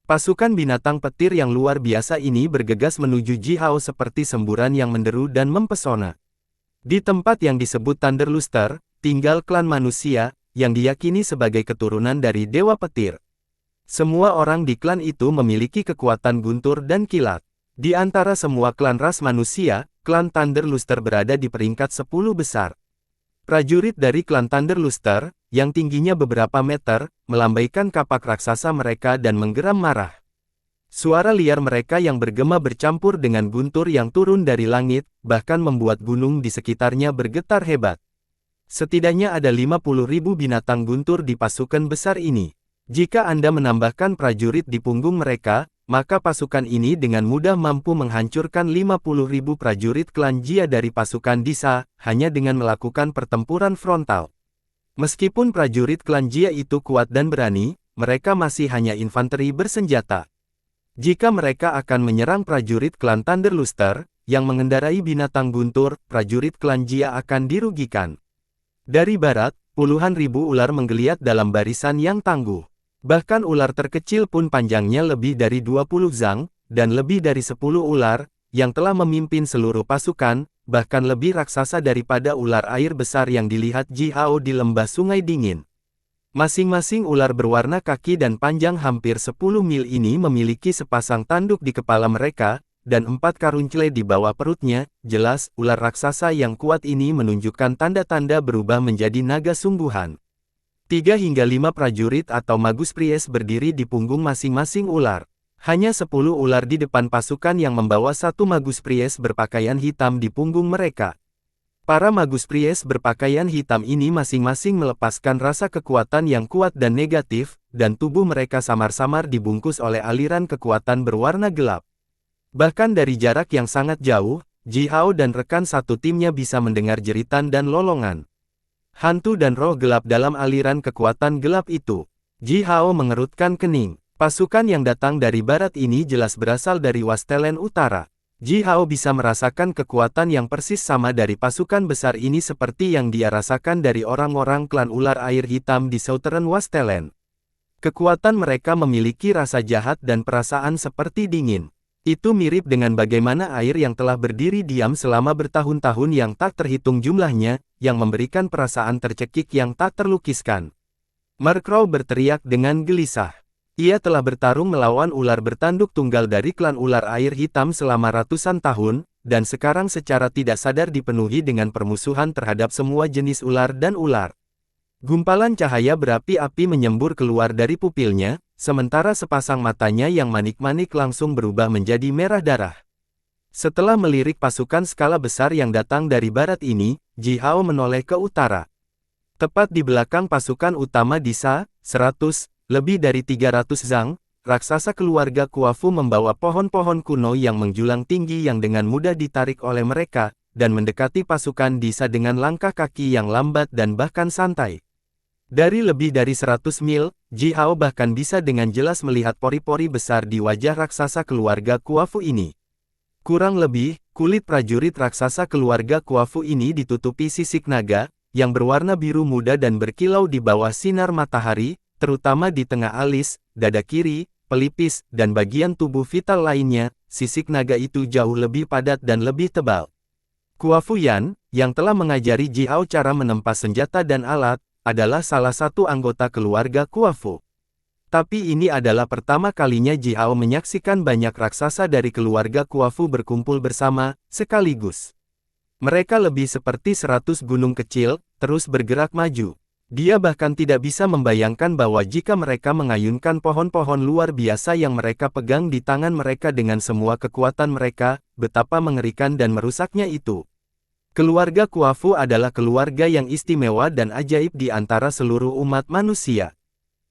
Pasukan binatang petir yang luar biasa ini bergegas menuju Ji Hao seperti semburan yang menderu dan mempesona. Di tempat yang disebut Thunderluster, tinggal klan manusia, yang diyakini sebagai keturunan dari Dewa Petir. Semua orang di klan itu memiliki kekuatan guntur dan kilat. Di antara semua klan ras manusia, klan Thunderluster berada di peringkat 10 besar. Prajurit dari klan Thunderluster, yang tingginya beberapa meter, melambaikan kapak raksasa mereka dan menggeram marah. Suara liar mereka yang bergema bercampur dengan guntur yang turun dari langit, bahkan membuat gunung di sekitarnya bergetar hebat. Setidaknya ada 50.000 binatang guntur di pasukan besar ini. Jika Anda menambahkan prajurit di punggung mereka, maka pasukan ini dengan mudah mampu menghancurkan 50.000 prajurit klan Jia dari pasukan Disa, hanya dengan melakukan pertempuran frontal. Meskipun prajurit klan Jia itu kuat dan berani, mereka masih hanya infanteri bersenjata. Jika mereka akan menyerang prajurit klan Thunderluster, yang mengendarai binatang guntur, prajurit klan Jia akan dirugikan. Dari barat, puluhan ribu ular menggeliat dalam barisan yang tangguh. Bahkan ular terkecil pun panjangnya lebih dari 20 zang, dan lebih dari 10 ular, yang telah memimpin seluruh pasukan, bahkan lebih raksasa daripada ular air besar yang dilihat Ji Hao di lembah Sungai Dingin. Masing-masing ular berwarna kaki dan panjang hampir 10 mil ini memiliki sepasang tanduk di kepala mereka, dan 4 karuncele di bawah perutnya. Jelas, ular raksasa yang kuat ini menunjukkan tanda-tanda berubah menjadi naga sungguhan. 3 hingga 5 prajurit atau magus pries berdiri di punggung masing-masing ular. Hanya 10 ular di depan pasukan yang membawa satu magus pries berpakaian hitam di punggung mereka. Para magus pries berpakaian hitam ini masing-masing melepaskan rasa kekuatan yang kuat dan negatif, dan tubuh mereka samar-samar dibungkus oleh aliran kekuatan berwarna gelap. Bahkan dari jarak yang sangat jauh, Ji Hao dan rekan satu timnya bisa mendengar jeritan dan lolongan hantu dan roh gelap dalam aliran kekuatan gelap itu. Ji Hao mengerutkan kening. Pasukan yang datang dari barat ini jelas berasal dari Wastelen Utara. Ji Hao bisa merasakan kekuatan yang persis sama dari pasukan besar ini seperti yang dia rasakan dari orang-orang klan ular air hitam di Southern Wastelen. Kekuatan mereka memiliki rasa jahat dan perasaan seperti dingin. Itu mirip dengan bagaimana air yang telah berdiri diam selama bertahun-tahun yang tak terhitung jumlahnya, yang memberikan perasaan tercekik yang tak terlukiskan. Mark Crow berteriak dengan gelisah. Ia telah bertarung melawan ular bertanduk tunggal dari klan ular air hitam selama ratusan tahun, dan sekarang secara tidak sadar dipenuhi dengan permusuhan terhadap semua jenis ular dan ular. Gumpalan cahaya berapi-api menyembur keluar dari pupilnya, sementara sepasang matanya yang manik-manik langsung berubah menjadi merah darah. Setelah melirik pasukan skala besar yang datang dari barat ini, Ji Hao menoleh ke utara. Tepat di belakang pasukan utama Disa, 100, lebih dari 300 zang, raksasa keluarga Kuafu membawa pohon-pohon kuno yang menjulang tinggi yang dengan mudah ditarik oleh mereka, dan mendekati pasukan Disa dengan langkah kaki yang lambat dan bahkan santai. Dari lebih dari 100 mil, Ji Hao bahkan bisa dengan jelas melihat pori-pori besar di wajah raksasa keluarga Kuafu ini. Kurang lebih, kulit prajurit raksasa keluarga Kuafu ini ditutupi sisik naga, yang berwarna biru muda dan berkilau di bawah sinar matahari, terutama di tengah alis, dada kiri, pelipis, dan bagian tubuh vital lainnya. Sisik naga itu jauh lebih padat dan lebih tebal. Kuafu Yan, yang telah mengajari Ji Hao cara menempas senjata dan alat, adalah salah satu anggota keluarga Kuafu. Tapi ini adalah pertama kalinya Ji Hao menyaksikan banyak raksasa dari keluarga Kuafu berkumpul bersama, sekaligus. Mereka lebih seperti 100 gunung kecil, terus bergerak maju. Dia bahkan tidak bisa membayangkan bahwa jika mereka mengayunkan pohon-pohon luar biasa yang mereka pegang di tangan mereka dengan semua kekuatan mereka, betapa mengerikan dan merusaknya itu. Keluarga Kuafu adalah keluarga yang istimewa dan ajaib di antara seluruh umat manusia.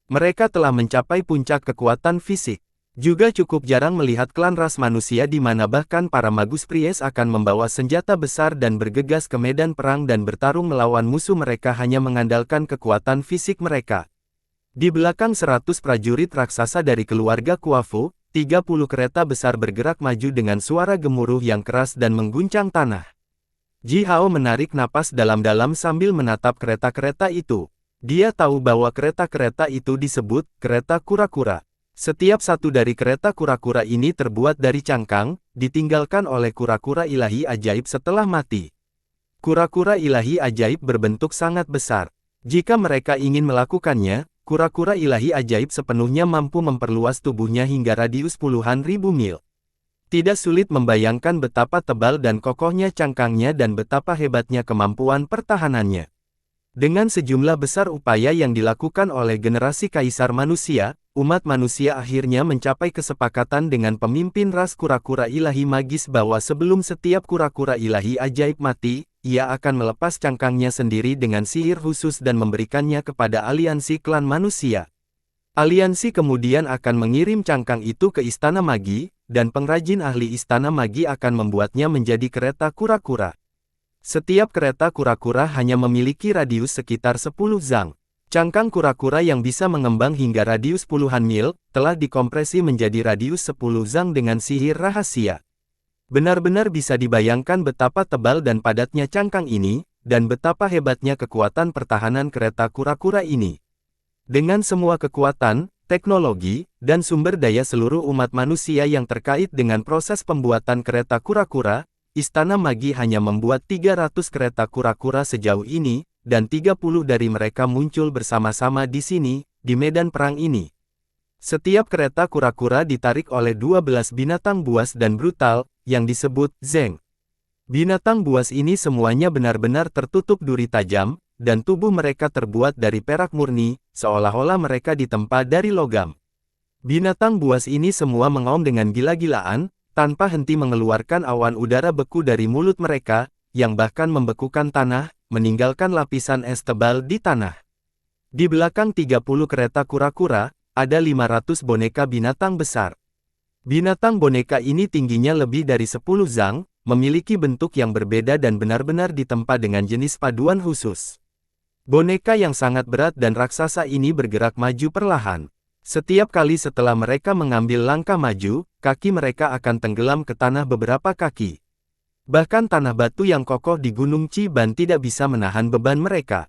Mereka telah mencapai puncak kekuatan fisik. Juga cukup jarang melihat klan ras manusia di mana bahkan para magus pries akan membawa senjata besar dan bergegas ke medan perang dan bertarung melawan musuh mereka hanya mengandalkan kekuatan fisik mereka. Di belakang 100 prajurit raksasa dari keluarga Kuafu, 30 kereta besar bergerak maju dengan suara gemuruh yang keras dan mengguncang tanah. Ji Hao menarik napas dalam-dalam sambil menatap kereta-kereta itu. Dia tahu bahwa kereta-kereta itu disebut kereta kura-kura. Setiap satu dari kereta kura-kura ini terbuat dari cangkang, ditinggalkan oleh kura-kura ilahi ajaib setelah mati. Kura-kura ilahi ajaib berbentuk sangat besar. Jika mereka ingin melakukannya, kura-kura ilahi ajaib sepenuhnya mampu memperluas tubuhnya hingga radius puluhan ribu mil. Tidak sulit membayangkan betapa tebal dan kokohnya cangkangnya dan betapa hebatnya kemampuan pertahanannya. Dengan sejumlah besar upaya yang dilakukan oleh generasi kaisar manusia, umat manusia akhirnya mencapai kesepakatan dengan pemimpin ras kura-kura ilahi magis bahwa sebelum setiap kura-kura ilahi ajaib mati, ia akan melepas cangkangnya sendiri dengan sihir khusus dan memberikannya kepada aliansi klan manusia. Aliansi kemudian akan mengirim cangkang itu ke istana magi, dan pengrajin ahli istana magi akan membuatnya menjadi kereta kura-kura. Setiap kereta kura-kura hanya memiliki radius sekitar 10 zang. Cangkang kura-kura yang bisa mengembang hingga radius puluhan mil, telah dikompresi menjadi radius 10 zang dengan sihir rahasia. Benar-benar bisa dibayangkan betapa tebal dan padatnya cangkang ini, dan betapa hebatnya kekuatan pertahanan kereta kura-kura ini. Dengan semua kekuatan, teknologi, dan sumber daya seluruh umat manusia yang terkait dengan proses pembuatan kereta kura-kura, Istana Magi hanya membuat 300 kereta kura-kura sejauh ini, dan 30 dari mereka muncul bersama-sama di sini, di medan perang ini. Setiap kereta kura-kura ditarik oleh 12 binatang buas dan brutal, yang disebut Zeng. Binatang buas ini semuanya benar-benar tertutup duri tajam, dan tubuh mereka terbuat dari perak murni, seolah-olah mereka ditempa dari logam. Binatang buas ini semua mengaum dengan gila-gilaan, tanpa henti mengeluarkan awan udara beku dari mulut mereka, yang bahkan membekukan tanah, meninggalkan lapisan es tebal di tanah. Di belakang 30 kereta kura-kura, ada 500 boneka binatang besar. Binatang boneka ini tingginya lebih dari 10 zang, memiliki bentuk yang berbeda dan benar-benar ditempa dengan jenis paduan khusus. Boneka yang sangat berat dan raksasa ini bergerak maju perlahan. Setiap kali setelah mereka mengambil langkah maju, kaki mereka akan tenggelam ke tanah beberapa kaki. Bahkan tanah batu yang kokoh di Gunung Chiban tidak bisa menahan beban mereka.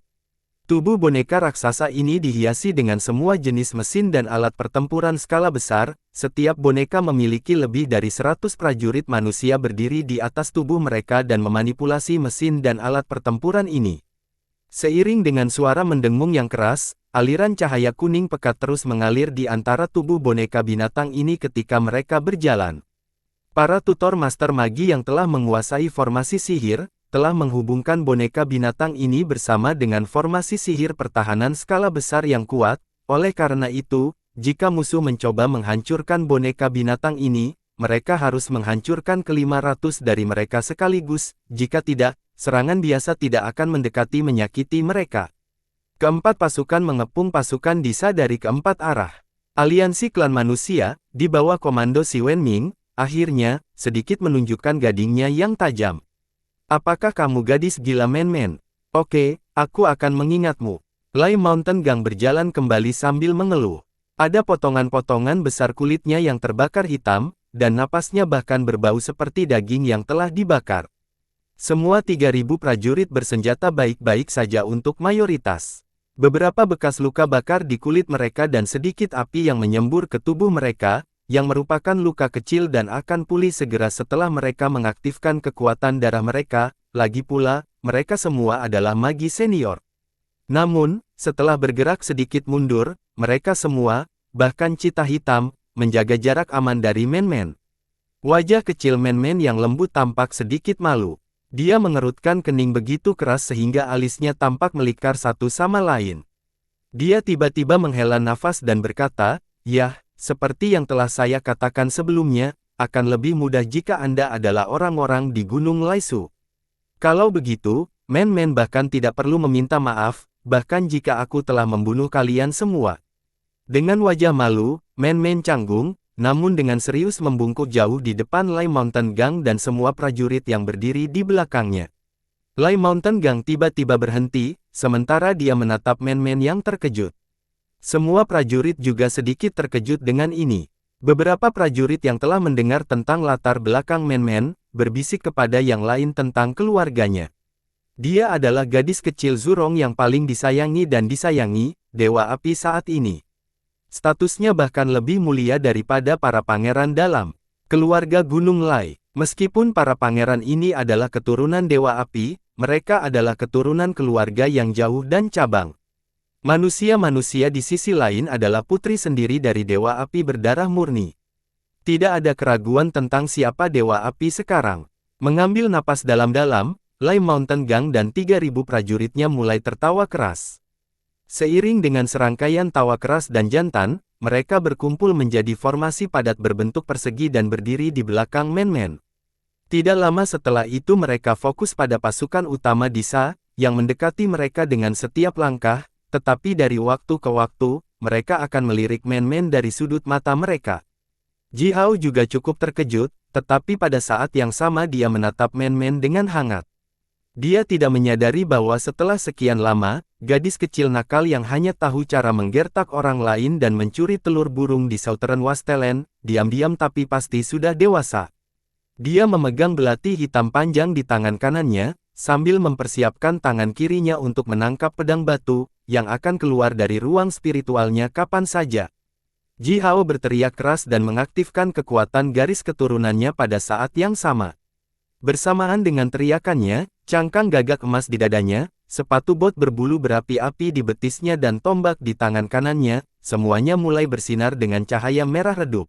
Tubuh boneka raksasa ini dihiasi dengan semua jenis mesin dan alat pertempuran skala besar. Setiap boneka memiliki lebih dari 100 prajurit manusia berdiri di atas tubuh mereka dan memanipulasi mesin dan alat pertempuran ini. Seiring dengan suara mendengung yang keras, aliran cahaya kuning pekat terus mengalir di antara tubuh boneka binatang ini ketika mereka berjalan. Para tutor master magi yang telah menguasai formasi sihir, telah menghubungkan boneka binatang ini bersama dengan formasi sihir pertahanan skala besar yang kuat. Oleh karena itu, jika musuh mencoba menghancurkan boneka binatang ini, mereka harus menghancurkan ke-500 dari mereka sekaligus. Jika tidak, serangan biasa tidak akan mendekati menyakiti mereka. Keempat pasukan mengepung pasukan Disa dari keempat arah. Aliansi klan manusia, di bawah komando Si Wenming, akhirnya, sedikit menunjukkan gadingnya yang tajam. Apakah kamu gadis gila Men-Men? Oke, aku akan mengingatmu. Lai Mountain Gang berjalan kembali sambil mengeluh. Ada potongan-potongan besar kulitnya yang terbakar hitam, dan napasnya bahkan berbau seperti daging yang telah dibakar. Semua 3.000 prajurit bersenjata baik-baik saja untuk mayoritas. Beberapa bekas luka bakar di kulit mereka dan sedikit api yang menyembur ke tubuh mereka, yang merupakan luka kecil dan akan pulih segera setelah mereka mengaktifkan kekuatan darah mereka. Lagi pula, mereka semua adalah magi senior. Namun, setelah bergerak sedikit mundur, mereka semua, bahkan Cita Hitam, menjaga jarak aman dari Men-Men. Wajah kecil Men-Men yang lembut tampak sedikit malu. Dia mengerutkan kening begitu keras sehingga alisnya tampak melikar satu sama lain. Dia tiba-tiba menghela nafas dan berkata, "Yah, seperti yang telah saya katakan sebelumnya, akan lebih mudah jika Anda adalah orang-orang di Gunung Laisu. Kalau begitu, Men-Men bahkan tidak perlu meminta maaf, bahkan jika aku telah membunuh kalian semua." Dengan wajah malu, Men-Men canggung, namun dengan serius membungkuk jauh di depan Lai Mountain Gang dan semua prajurit yang berdiri di belakangnya. Lai Mountain Gang tiba-tiba berhenti, sementara dia menatap Men-Men yang terkejut. Semua prajurit juga sedikit terkejut dengan ini. Beberapa prajurit yang telah mendengar tentang latar belakang Men-Men, berbisik kepada yang lain tentang keluarganya. Dia adalah gadis kecil Zurong yang paling disayangi dan disayangi, Dewa Api saat ini. Statusnya bahkan lebih mulia daripada para pangeran dalam keluarga Gunung Lai. Meskipun para pangeran ini adalah keturunan Dewa Api, mereka adalah keturunan keluarga yang jauh dan cabang. Manusia-manusia di sisi lain adalah putri sendiri dari Dewa Api berdarah murni. Tidak ada keraguan tentang siapa Dewa Api sekarang. Mengambil napas dalam-dalam, Lai Mountain Gang dan 3.000 prajuritnya mulai tertawa keras. Seiring dengan serangkaian tawa keras dan jantan, mereka berkumpul menjadi formasi padat berbentuk persegi dan berdiri di belakang Men-Men. Tidak lama setelah itu mereka fokus pada pasukan utama Disa, yang mendekati mereka dengan setiap langkah. Tetapi dari waktu ke waktu, mereka akan melirik Men-Men dari sudut mata mereka. Ji Hao juga cukup terkejut, tetapi pada saat yang sama dia menatap Men-Men dengan hangat. Dia tidak menyadari bahwa setelah sekian lama, gadis kecil nakal yang hanya tahu cara menggertak orang lain dan mencuri telur burung di Southern Wastelen, diam-diam tapi pasti sudah dewasa. Dia memegang belati hitam panjang di tangan kanannya, sambil mempersiapkan tangan kirinya untuk menangkap pedang batu, yang akan keluar dari ruang spiritualnya kapan saja. Ji Hao berteriak keras dan mengaktifkan kekuatan garis keturunannya pada saat yang sama. Bersamaan dengan teriakannya, cangkang gagak emas di dadanya, sepatu bot berbulu berapi-api di betisnya dan tombak di tangan kanannya, semuanya mulai bersinar dengan cahaya merah redup.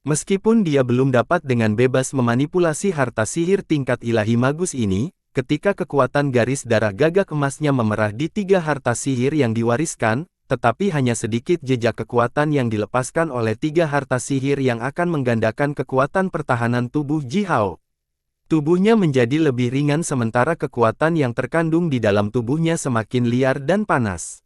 Meskipun dia belum dapat dengan bebas memanipulasi harta sihir tingkat ilahi magus ini, ketika kekuatan garis darah gagak emasnya memerah di 3 harta sihir yang diwariskan, tetapi hanya sedikit jejak kekuatan yang dilepaskan oleh 3 harta sihir yang akan menggandakan kekuatan pertahanan tubuh Ji Hao. Tubuhnya menjadi lebih ringan sementara kekuatan yang terkandung di dalam tubuhnya semakin liar dan panas.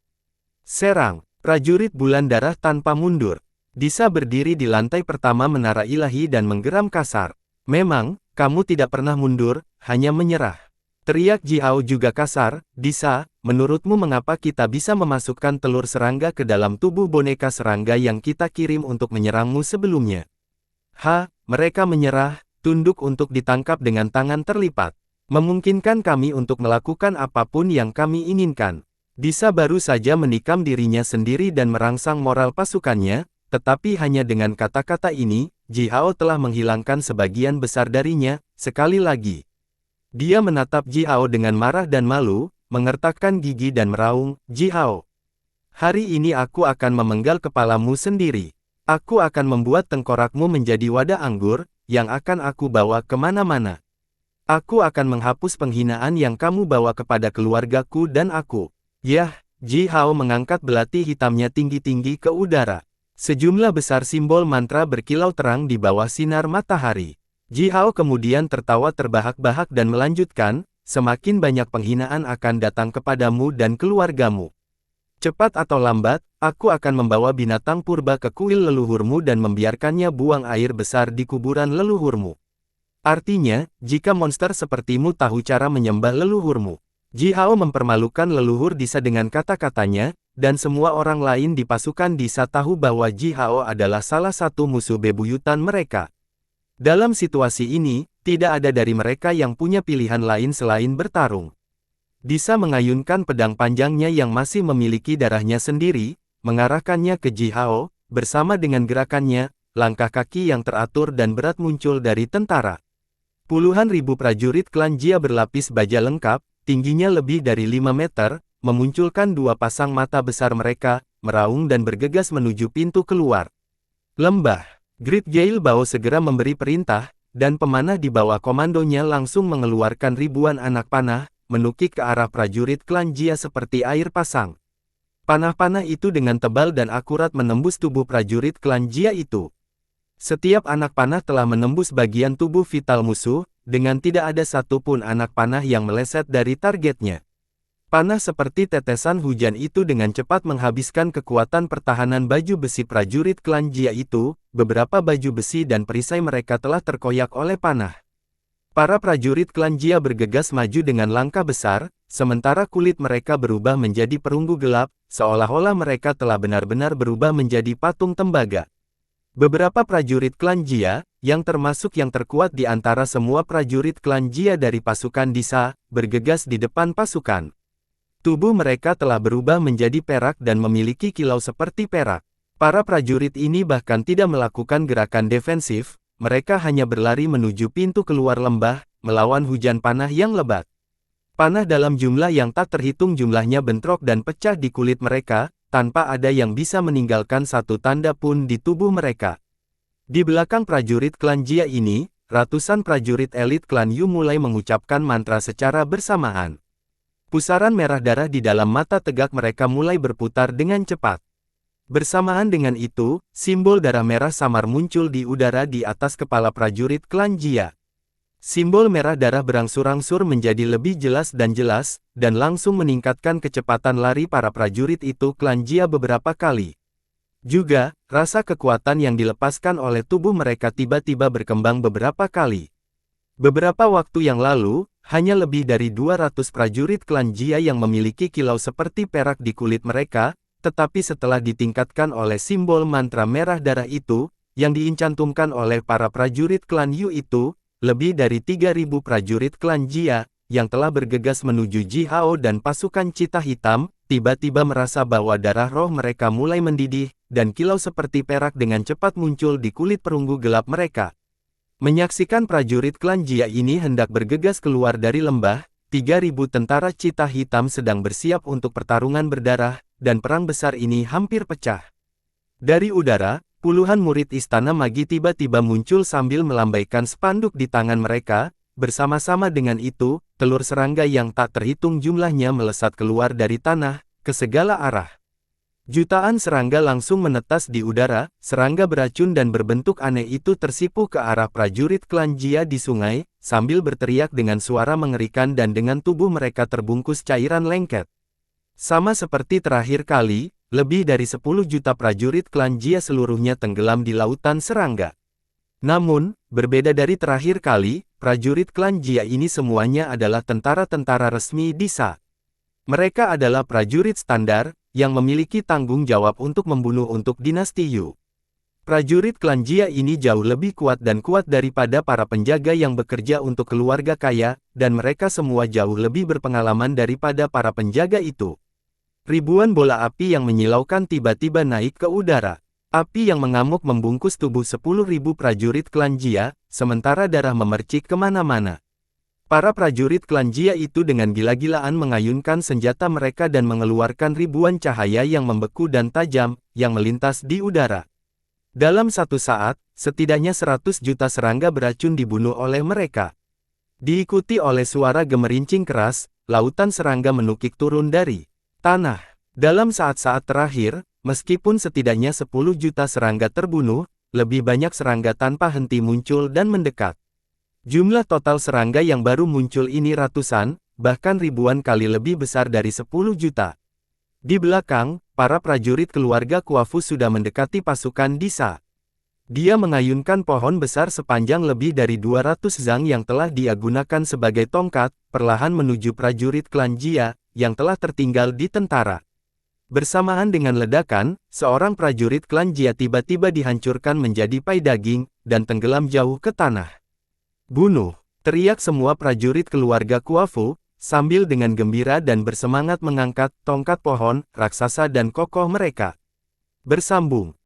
Serang, prajurit bulan darah tanpa mundur. Disa berdiri di lantai pertama menara ilahi dan menggeram kasar. Memang, kamu tidak pernah mundur, hanya menyerah. Teriak Ji Hao juga kasar. Disa, menurutmu mengapa kita bisa memasukkan telur serangga ke dalam tubuh boneka serangga yang kita kirim untuk menyerangmu sebelumnya? Mereka menyerah, tunduk untuk ditangkap dengan tangan terlipat. Memungkinkan kami untuk melakukan apapun yang kami inginkan. Disa baru saja menikam dirinya sendiri dan merangsang moral pasukannya, tetapi hanya dengan kata-kata ini, Ji Hao telah menghilangkan sebagian besar darinya. Sekali lagi, dia menatap Ji Hao dengan marah dan malu, mengertakkan gigi dan meraung, Ji Hao. Hari ini aku akan memenggal kepalamu sendiri. Aku akan membuat tengkorakmu menjadi wadah anggur, yang akan aku bawa kemana-mana. Aku akan menghapus penghinaan yang kamu bawa kepada keluargaku dan aku. Yah, Ji Hao mengangkat belati hitamnya tinggi-tinggi ke udara. Sejumlah besar simbol mantra berkilau terang di bawah sinar matahari. Ji Hao kemudian tertawa terbahak-bahak dan melanjutkan, semakin banyak penghinaan akan datang kepadamu dan keluargamu. Cepat atau lambat, aku akan membawa binatang purba ke kuil leluhurmu dan membiarkannya buang air besar di kuburan leluhurmu. Artinya, jika monster sepertimu tahu cara menyembah leluhurmu. Ji Hao mempermalukan leluhur Disa dengan kata-katanya, dan semua orang lain di pasukan Disa tahu bahwa Ji Hao adalah salah satu musuh bebuyutan mereka. Dalam situasi ini, tidak ada dari mereka yang punya pilihan lain selain bertarung. Disa mengayunkan pedang panjangnya yang masih memiliki darahnya sendiri, mengarahkannya ke Ji Hao, bersama dengan gerakannya, langkah kaki yang teratur dan berat muncul dari tentara. Puluhan ribu prajurit klan Jia berlapis baja lengkap, tingginya lebih dari 5 meter, memunculkan 2 pasang mata besar mereka, meraung dan bergegas menuju pintu keluar. Lembah. Great Gale Bao segera memberi perintah, dan pemanah di bawah komandonya langsung mengeluarkan ribuan anak panah, menukik ke arah prajurit klan Jia seperti air pasang. Panah-panah itu dengan tebal dan akurat menembus tubuh prajurit klan Jia itu. Setiap anak panah telah menembus bagian tubuh vital musuh, dengan tidak ada satupun anak panah yang meleset dari targetnya. Panah seperti tetesan hujan itu dengan cepat menghabiskan kekuatan pertahanan baju besi prajurit klan Jia itu, beberapa baju besi dan perisai mereka telah terkoyak oleh panah. Para prajurit klan Jia bergegas maju dengan langkah besar, sementara kulit mereka berubah menjadi perunggu gelap, seolah-olah mereka telah benar-benar berubah menjadi patung tembaga. Beberapa prajurit klan Jia, yang termasuk yang terkuat di antara semua prajurit klan Jia dari pasukan Disa, bergegas di depan pasukan. Tubuh mereka telah berubah menjadi perak dan memiliki kilau seperti perak. Para prajurit ini bahkan tidak melakukan gerakan defensif, mereka hanya berlari menuju pintu keluar lembah, melawan hujan panah yang lebat. Panah dalam jumlah yang tak terhitung jumlahnya bentrok dan pecah di kulit mereka, tanpa ada yang bisa meninggalkan satu tanda pun di tubuh mereka. Di belakang prajurit klan Jia ini, ratusan prajurit elit klan Yu mulai mengucapkan mantra secara bersamaan. Pusaran merah darah di dalam mata tegak mereka mulai berputar dengan cepat. Bersamaan dengan itu, simbol darah merah samar muncul di udara di atas kepala prajurit klan Jia. Simbol merah darah berangsur-angsur menjadi lebih jelas, dan langsung meningkatkan kecepatan lari para prajurit itu klan Jia beberapa kali. Juga, rasa kekuatan yang dilepaskan oleh tubuh mereka tiba-tiba berkembang beberapa kali. Beberapa waktu yang lalu, hanya lebih dari 200 prajurit klan Jia yang memiliki kilau seperti perak di kulit mereka, tetapi setelah ditingkatkan oleh simbol mantra merah darah itu, yang dicantumkan oleh para prajurit klan Yu itu, lebih dari 3.000 prajurit klan Jia, yang telah bergegas menuju Ji Hao dan pasukan Cita Hitam, tiba-tiba merasa bahwa darah roh mereka mulai mendidih, dan kilau seperti perak dengan cepat muncul di kulit perunggu gelap mereka. Menyaksikan prajurit klan Jia ini hendak bergegas keluar dari lembah, 3.000 tentara Cita Hitam sedang bersiap untuk pertarungan berdarah, dan perang besar ini hampir pecah. Dari udara, puluhan murid Istana Magi tiba-tiba muncul sambil melambaikan spanduk di tangan mereka. Bersama-sama dengan itu, telur serangga yang tak terhitung jumlahnya melesat keluar dari tanah, ke segala arah. Jutaan serangga langsung menetas di udara. Serangga beracun dan berbentuk aneh itu tersipu ke arah prajurit klan Jia di sungai, sambil berteriak dengan suara mengerikan dan dengan tubuh mereka terbungkus cairan lengket. Sama seperti terakhir kali, lebih dari 10 juta prajurit klan Jia seluruhnya tenggelam di lautan serangga. Namun, berbeda dari terakhir kali, prajurit klan Jia ini semuanya adalah tentara-tentara resmi di Sa. Mereka adalah prajurit standar, yang memiliki tanggung jawab untuk membunuh untuk dinasti Yu. Prajurit klan Jia ini jauh lebih kuat daripada para penjaga yang bekerja untuk keluarga kaya, dan mereka semua jauh lebih berpengalaman daripada para penjaga itu. Ribuan bola api yang menyilaukan tiba-tiba naik ke udara. Api yang mengamuk membungkus tubuh 10.000 prajurit klan Jia, sementara darah memercik kemana-mana. Para prajurit klan Jia itu dengan gila-gilaan mengayunkan senjata mereka dan mengeluarkan ribuan cahaya yang membeku dan tajam, yang melintas di udara. Dalam satu saat, setidaknya 100 juta serangga beracun dibunuh oleh mereka. Diikuti oleh suara gemerincing keras, lautan serangga menukik turun dari tanah. Dalam saat-saat terakhir, meskipun setidaknya 10 juta serangga terbunuh, lebih banyak serangga tanpa henti muncul dan mendekat. Jumlah total serangga yang baru muncul ini ratusan, bahkan ribuan kali lebih besar dari 10 juta. Di belakang, para prajurit keluarga Kuafu sudah mendekati pasukan di Sa. Dia mengayunkan pohon besar sepanjang lebih dari 200 zang yang telah dia gunakan sebagai tongkat, perlahan menuju prajurit klan Jia, yang telah tertinggal di tentara. Bersamaan dengan ledakan, seorang prajurit klan Jia tiba-tiba dihancurkan menjadi pai daging, dan tenggelam jauh ke tanah. "Bunuh!" teriak semua prajurit keluarga Kuafu, sambil dengan gembira dan bersemangat mengangkat tongkat pohon, raksasa dan kokoh mereka. Bersambung.